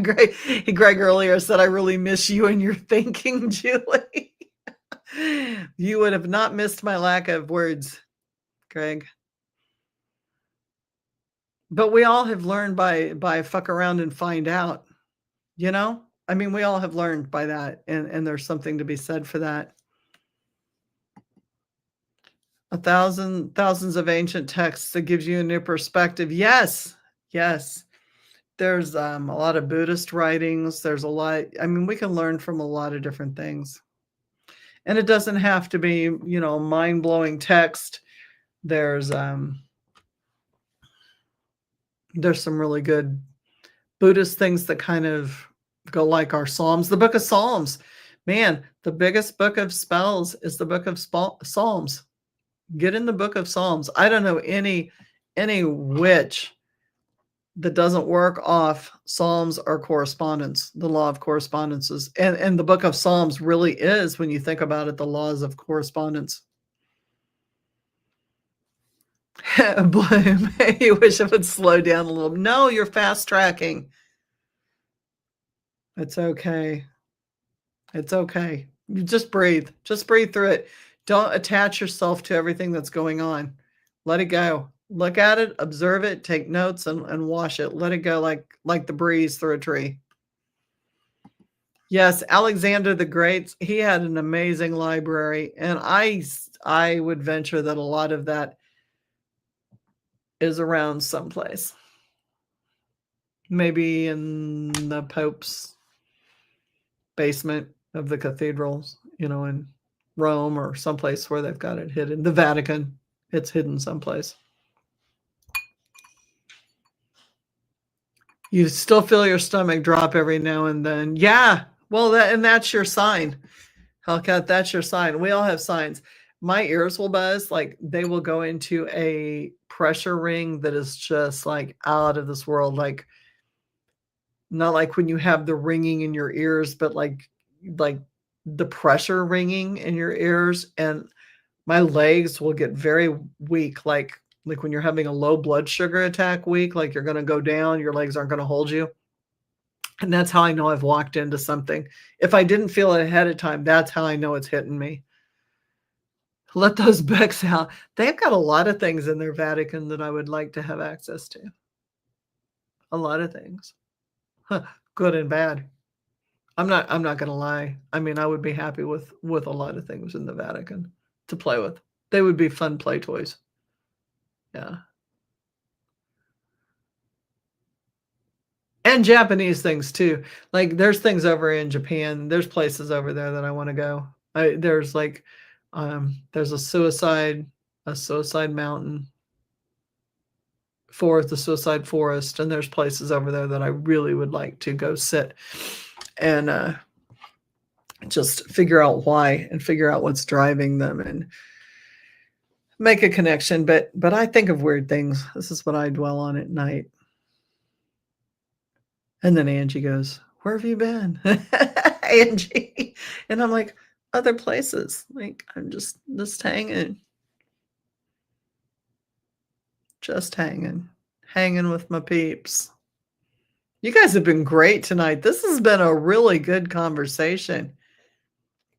S1: Greg earlier said, "I really miss you and your thinking, Julie." You would have not missed my lack of words, Greg. But we all have learned by fuck around and find out, you know? I mean, we all have learned by that, and there's something to be said for that. Thousands of ancient texts that gives you a new perspective. Yes, yes. There's a lot of Buddhist writings. There's a lot. I mean, we can learn from a lot of different things, and it doesn't have to be, mind blowing text. There's there's some really good Buddhist things that kind of go like our Psalms. The Book of Psalms, man, the biggest book of spells is the Book of Psalms. Get in the Book of Psalms. I don't know any witch that doesn't work off Psalms or correspondence, the law of correspondences. And the Book of Psalms really is, when you think about it, the laws of correspondence. Bloom, you wish it would slow down a little. No, you're fast tracking. It's okay. It's okay. You just breathe. Just breathe through it. Don't attach yourself to everything that's going on. Let it go. Look at it, observe it, take notes, and wash it. Let it go like the breeze through a tree. Yes, Alexander the Great, he had an amazing library, and I would venture that a lot of that is around someplace. Maybe in the Pope's basement of the cathedrals, in Rome or someplace where they've got it hidden. The Vatican, it's hidden someplace. You still feel your stomach drop every now and then. Yeah, well, that's your sign. Hellcat, that's your sign. We all have signs. My ears will buzz, like they will go into a pressure ring that is just like out of this world. Like, not like when you have the ringing in your ears, but like the pressure ringing in your ears, and my legs will get very weak, like when you're having a low blood sugar attack weak, like you're going to go down, your legs aren't going to hold you. And that's how I know I've walked into something. If I didn't feel it ahead of time, that's how I know it's hitting me. Let those books out. They've got a lot of things in their Vatican that I would like to have access to. A lot of things. Good and bad. I'm not going to lie. I mean, I would be happy with a lot of things in the Vatican to play with. They would be fun play toys. Yeah. And Japanese things too. Like there's things over in Japan. There's places over there that I want to go. There's like there's a suicide mountain forest, the suicide forest, and there's places over there that I really would like to go sit and just figure out why and figure out what's driving them and make a connection. But I think of weird things. This is what I dwell on at night. And then Angie goes, "Where have you been?" Angie. And I'm like, other places. Like, I'm just hanging. Just hanging with my peeps. You guys have been great tonight. This has been a really good conversation.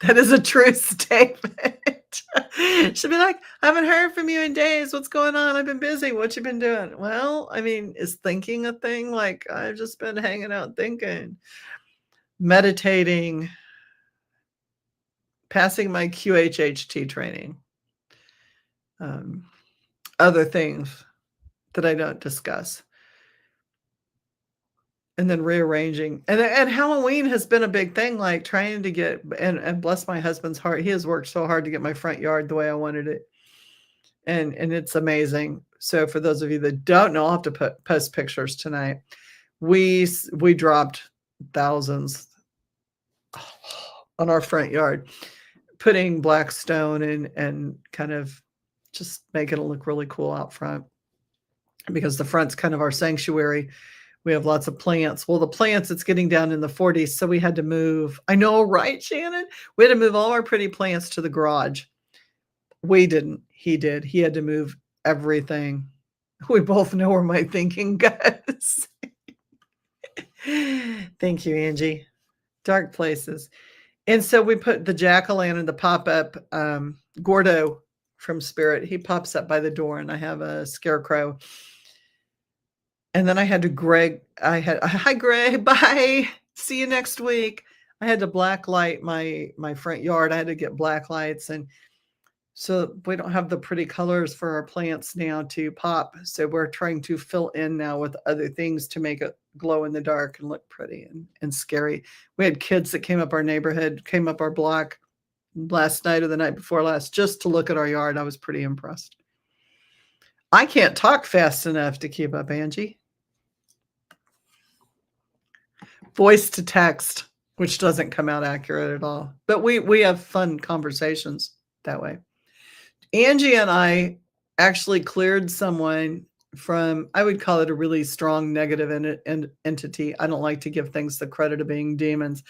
S1: That is a true statement. She'll be like, "I haven't heard from you in days. What's going on? I've been busy. What you been doing?" Well, I mean, is thinking a thing? Like, I've just been hanging out thinking, meditating, passing my QHHT training, other things that I don't discuss. And then rearranging. And Halloween has been a big thing, like trying to get, and bless my husband's heart, he has worked so hard to get my front yard the way I wanted it. And it's amazing. So for those of you that don't know, I'll have to post pictures tonight. We dropped thousands on our front yard, putting black stone and kind of just making it look really cool out front, because the front's kind of our sanctuary. We have lots of plants. Well, the plants, it's getting down in the 40s, so we had to move. I know, right, Shannon? We had to move all our pretty plants to the garage. We didn't. He did. He had to move everything. We both know where my thinking goes. Thank you, Angie. Dark places. And so we put the jack-o'-lantern, the pop-up, Gordo from Spirit. He pops up by the door, and I have a scarecrow. And then I had to hi, Greg, bye. See you next week. I had to black light my front yard. I had to get black lights, and so we don't have the pretty colors for our plants now to pop. So we're trying to fill in now with other things to make it glow in the dark and look pretty and scary. We had kids that came up our neighborhood, came up our block last night or the night before last just to look at our yard. I was pretty impressed. I can't talk fast enough to keep up, Angie. Voice to text, which doesn't come out accurate at all. But we have fun conversations that way. Angie and I actually cleared someone from, I would call it a really strong negative entity. I don't like to give things the credit of being demons.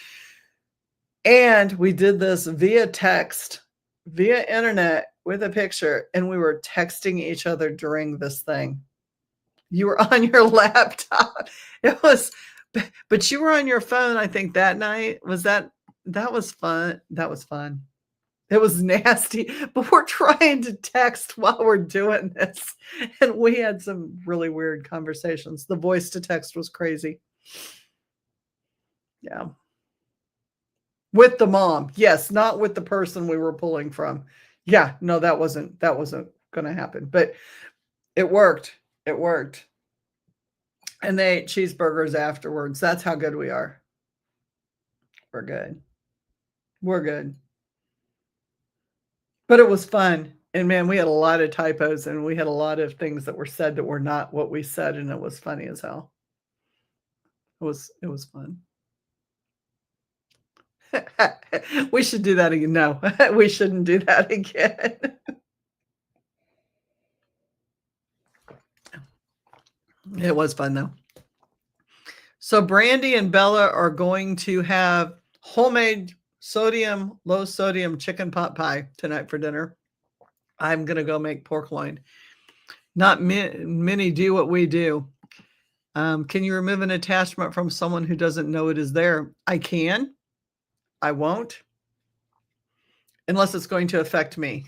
S1: And we did this via text, via internet with a picture, and we were texting each other during this thing. You were on your laptop. It was, but you were on your phone, I think, that night. That was fun. That was fun. It was nasty, but we're trying to text while we're doing this. And we had some really weird conversations. The voice to text was crazy. Yeah. With the mom. Yes, not with the person we were pulling from. Yeah, no, that wasn't going to happen, but it worked. It worked. And they ate cheeseburgers afterwards. That's how good we are. We're good. We're good. But it was fun. And man, we had a lot of typos and we had a lot of things that were said that were not what we said, and it was funny as hell. It was fun. We should do that again. No, we shouldn't do that again. It was fun though. So Brandy and Bella are going to have homemade low sodium chicken pot pie tonight for dinner. I'm going to go make pork loin. Not many do what we do. Can you remove an attachment from someone who doesn't know it is there? I can. I won't. Unless it's going to affect me.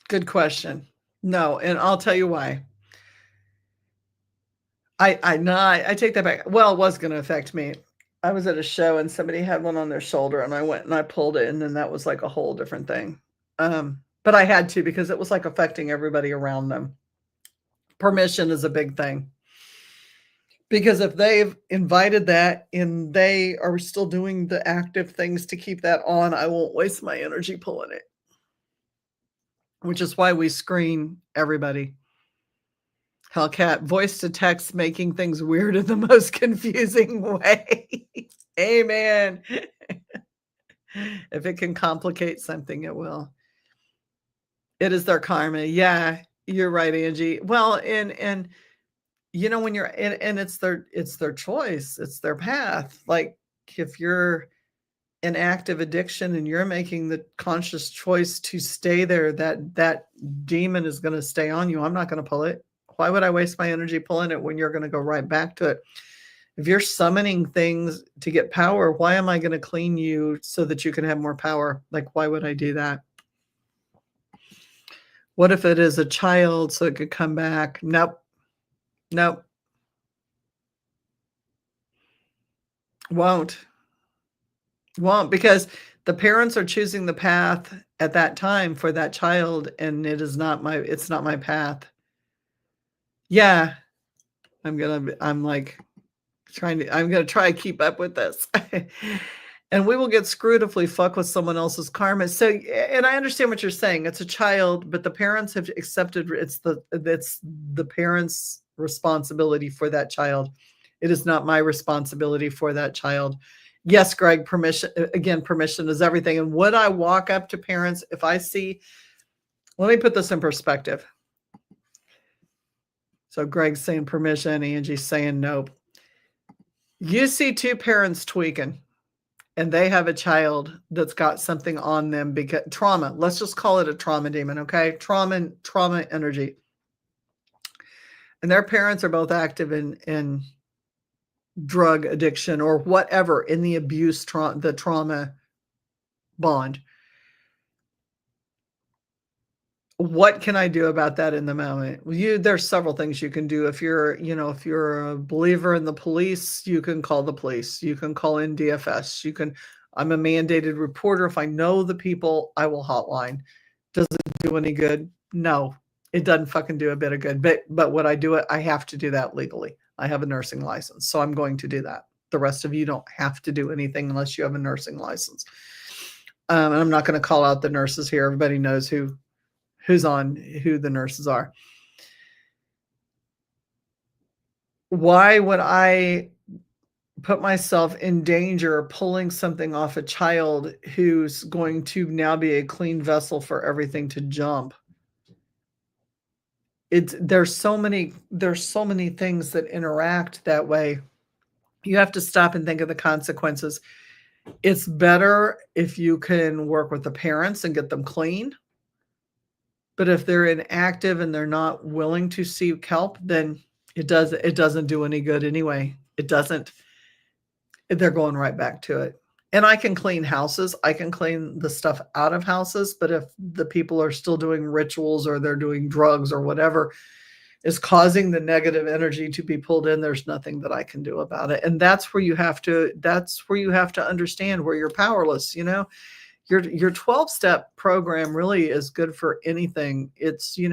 S1: Good question. No, and I'll tell you why. I take that back. Well, it was going to affect me. I was at a show and somebody had one on their shoulder and I went and I pulled it, and then that was like a whole different thing. But I had to, because it was like affecting everybody around them. Permission is a big thing. Because if they've invited that and they are still doing the active things to keep that on, I won't waste my energy pulling it. Which is why we screen everybody. Hellcat, voice to text, making things weird in the most confusing way. Amen. If it can complicate something, it will. It is their karma. Yeah, you're right, Angie. Well, and you know, when you're and it's their choice, it's their path. Like if you're in active addiction and you're making the conscious choice to stay there, that demon is going to stay on you. I'm not going to pull it. Why would I waste my energy pulling it when you're going to go right back to it? If you're summoning things to get power, why am I going to clean you so that you can have more power? Like, why would I do that? What if it is a child so it could come back? Nope. Nope. Won't, because the parents are choosing the path at that time for that child, and it's not my path. Yeah. I'm going to try to keep up with this. And we will get screwed if we fuck with someone else's karma. So, and I understand what you're saying. It's a child, but the parents have accepted it's the parents' responsibility for that child. It is not my responsibility for that child. Yes, Greg, permission is everything. And would I walk up to parents if I see, let me put this in perspective. So Greg's saying permission, Angie's saying nope. You see two parents tweaking and they have a child that's got something on them because trauma. Let's just call it a trauma demon, okay? Trauma energy. And their parents are both active in drug addiction or whatever, in the abuse, the trauma bond. What can I do about that in the moment? Well, there's several things you can do. If you're, if you're a believer in the police, you can call the police. You can call in DFS. I'm a mandated reporter. If I know the people, I will hotline. Does it do any good? No, it doesn't fucking do a bit of good. But would I do it? I have to do that legally. I have a nursing license, so I'm going to do that. The rest of you don't have to do anything unless you have a nursing license. And I'm not going to call out the nurses here. Everybody knows who the nurses are. Why would I put myself in danger pulling something off a child who's going to now be a clean vessel for everything to jump? There's so many things that interact that way. You have to stop and think of the consequences. It's better if you can work with the parents and get them clean. But if they're inactive and they're not willing to seek help, then it doesn't do any good anyway. It doesn't. They're going right back to it. And I can clean houses. I can clean the stuff out of houses, but if the people are still doing rituals or they're doing drugs or whatever is causing the negative energy to be pulled in, there's nothing that I can do about it. And that's where you have to understand where you're powerless, Your 12-step program really is good for anything. It's, you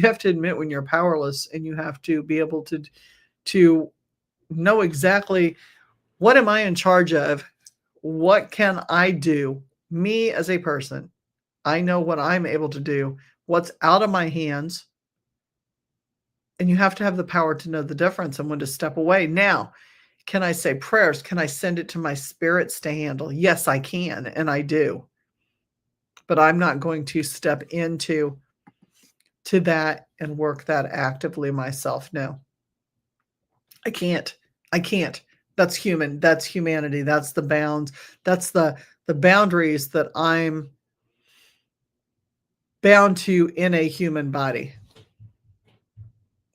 S1: have to admit when you're powerless, and you have to be able to know exactly, what am I in charge of? What can I do? Me as a person, I know what I'm able to do, what's out of my hands, and you have to have the power to know the difference and when to step away. Now, can I say prayers? Can I send it to my spirits to handle? Yes, I can, and I do. But I'm not going to step into that and work that actively myself. No, I can't. That's human. That's humanity. That's the bounds. That's the boundaries that I'm bound to in a human body.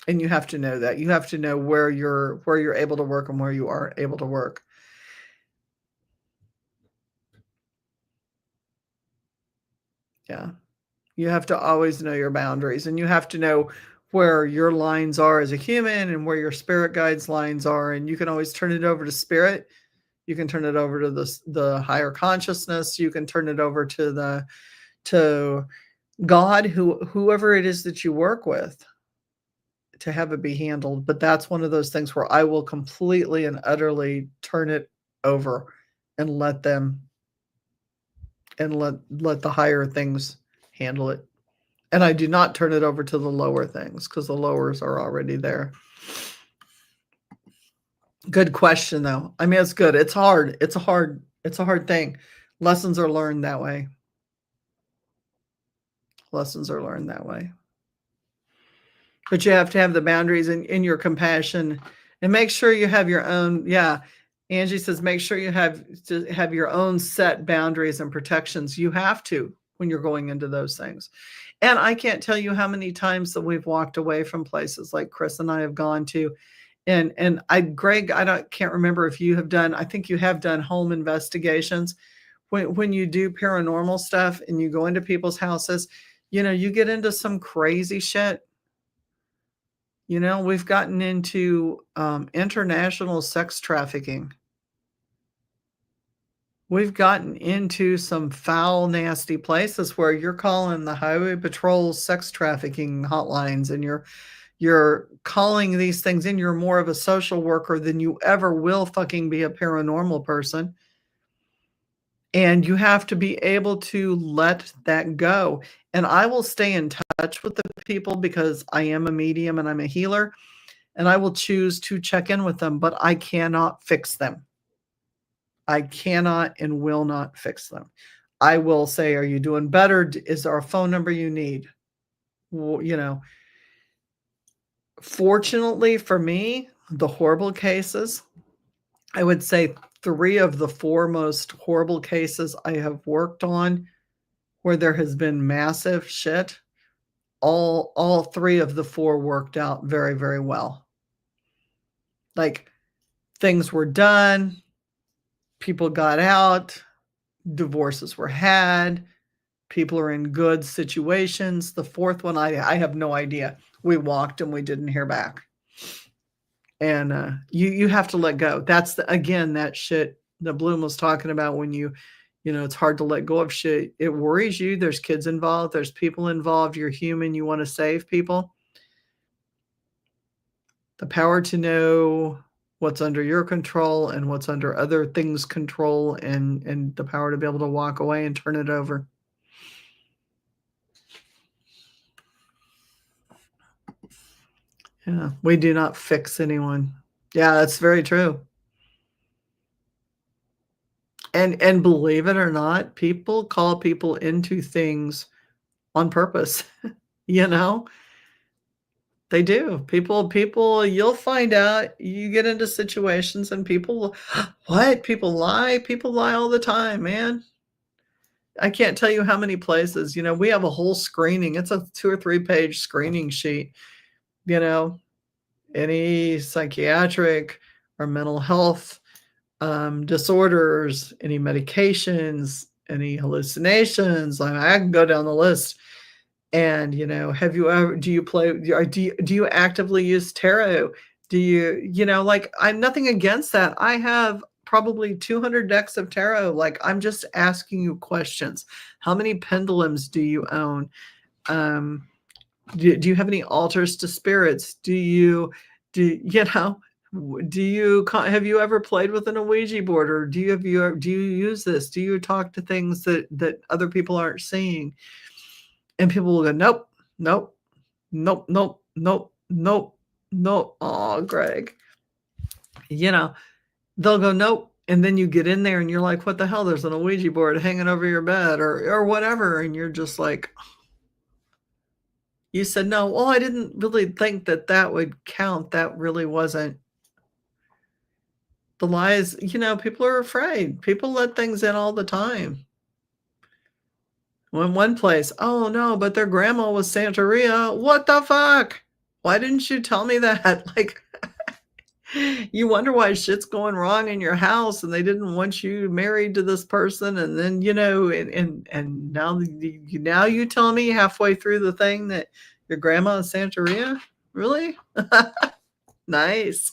S1: And you have to know that. You have to know where you're able to work and where you aren't able to work. Yeah. You have to always know your boundaries, and you have to know where your lines are as a human and where your spirit guides lines are. And you can always turn it over to spirit. You can turn it over to the higher consciousness. You can turn it over to God, whoever it is that you work with, to have it be handled. But that's one of those things where I will completely and utterly turn it over and let them, and let the higher things handle it. And I do not turn it over to the lower things, because the lowers are already there. Good question, though. I mean, it's good. It's hard. It's a hard thing. Lessons are learned that way. Lessons are learned that way. But you have to have the boundaries in your compassion, and make sure you have your own. Yeah. Angie says, make sure you have your own set boundaries and protections. You have to, when you're going into those things. And I can't tell you how many times that we've walked away from places like Chris and I have gone to. And Greg, can't remember if you have done, I think you have done home investigations. When you do paranormal stuff and you go into people's houses, you get into some crazy shit. We've gotten into international sex trafficking. We've gotten into some foul, nasty places where you're calling the highway patrol sex trafficking hotlines, and you're calling these things in. You're more of a social worker than you ever will fucking be a paranormal person. And you have to be able to let that go. And I will stay in touch with the people because I am a medium and I'm a healer, and I will choose to check in with them, but I cannot fix them. I cannot and will not fix them. I will say, are you doing better? Is there a phone number you need? Well, fortunately for me, the horrible cases, I would say 3 of the 4 most horrible cases I have worked on, where there has been massive shit, all 3 of the 4 worked out very, very well. Like, things were done, people got out, divorces were had, People are in good situations. The fourth one, I have no idea. We walked and we didn't hear back. And you have to let go. That's again that shit that Bloom was talking about when it's hard to let go of shit. It worries you. There's kids involved. There's people involved. You're human. You want to save people. The power to know what's under your control and what's under other things' control, and the power to be able to walk away and turn it over. Yeah, we do not fix anyone. Yeah, that's very true. And believe it or not, people call people into things on purpose. You know? They do. People you'll find out, you get into situations and people what? People lie? People lie all the time, man. I can't tell you how many places, we have a whole screening. It's a 2 or 3 page screening sheet, you know, any psychiatric or mental health disorders, any medications, any hallucinations. I can go down the list. And have you ever do you actively use tarot? Do you like, I'm nothing against that. I have probably 200 decks of tarot. Like, I'm just asking you questions. How many pendulums do you own? Do you have any altars to spirits? Have you ever played with an Ouija board, or do you use this? Do you talk to things that other people aren't seeing? And people will go, nope, nope, nope, nope, nope, nope, nope. Oh, Greg. They'll go, nope. And then you get in there and you're like, what the hell? There's an Ouija board hanging over your bed or whatever. And you're just like, you said, no, well, I didn't really think that would count. That really wasn't. The lies, people are afraid. People let things in all the time. When one place, oh no, but their grandma was Santeria. What the fuck? Why didn't you tell me that? Like, you wonder why shit's going wrong in your house, and they didn't want you married to this person, and then and now you tell me halfway through the thing that your grandma is Santeria? Really? Nice.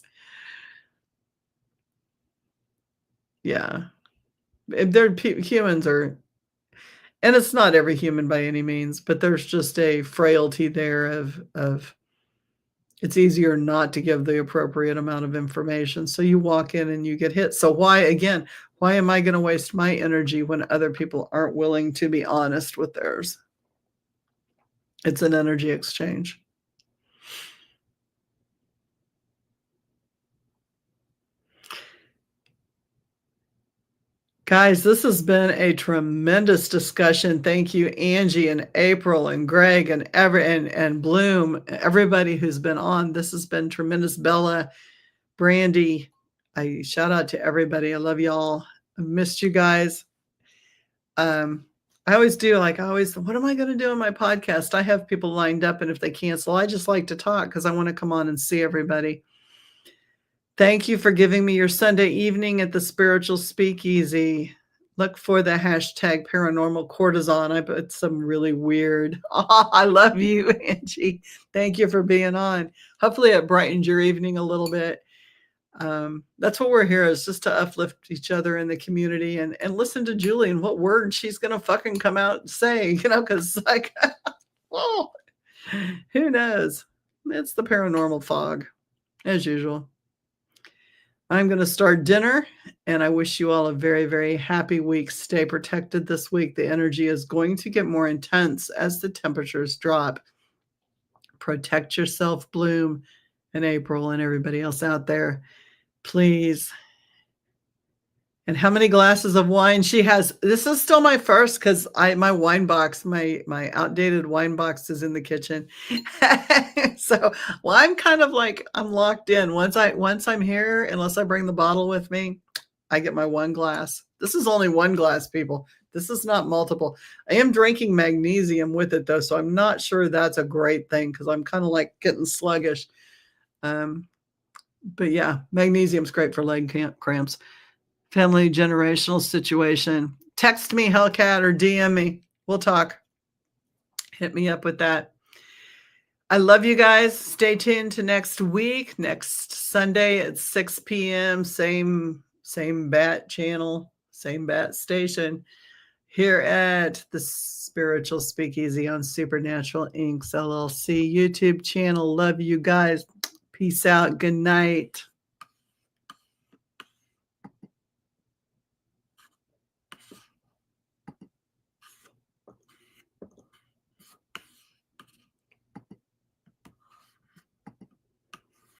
S1: Yeah, humans are. And it's not every human by any means, but there's just a frailty there of it's easier not to give the appropriate amount of information. So you walk in and you get hit. So why am I going to waste my energy when other people aren't willing to be honest with theirs? It's an energy exchange. Guys, this has been a tremendous discussion. Thank you, Angie and April and Greg and Bloom, everybody who's been on. This has been tremendous. Bella, Brandy, I shout out to everybody. I love y'all. I missed you guys. I always do. What am I going to do on my podcast? I have people lined up, and if they cancel, I just like to talk because I want to come on and see everybody. Thank you for giving me your Sunday evening at the Spiritual Speakeasy. Look for the hashtag paranormal cortisone. I put some really weird. Oh, I love you, Angie. Thank you for being on. Hopefully it brightened your evening a little bit. That's what we're here, is just to uplift each other in the community and listen to Julie and what word she's going to fucking come out and say, because whoa, who knows? It's the paranormal fog, as usual. I'm going to start dinner, and I wish you all a very, very happy week. Stay protected this week. The energy is going to get more intense as the temperatures drop. Protect yourself, Bloom and April and everybody else out there, please. And how many glasses of wine she has? This is still my first, because my wine box, my outdated wine box is in the kitchen. So, well, I'm kind of like, I'm locked in. Once I'm here, unless I bring the bottle with me, I get my one glass. This is only one glass, people. This is not multiple. I am drinking magnesium with it, though, so I'm not sure that's a great thing, because I'm kind of like getting sluggish. But yeah, magnesium's great for leg cramps. Family generational situation. Text me, Hellcat, or DM me. We'll talk. Hit me up with that. I love you guys. Stay tuned to next week, next Sunday at 6 p.m. Same bat channel, same bat station here at the Spiritual Speakeasy on Supernatural Inc.'s LLC YouTube channel. Love you guys. Peace out. Good night.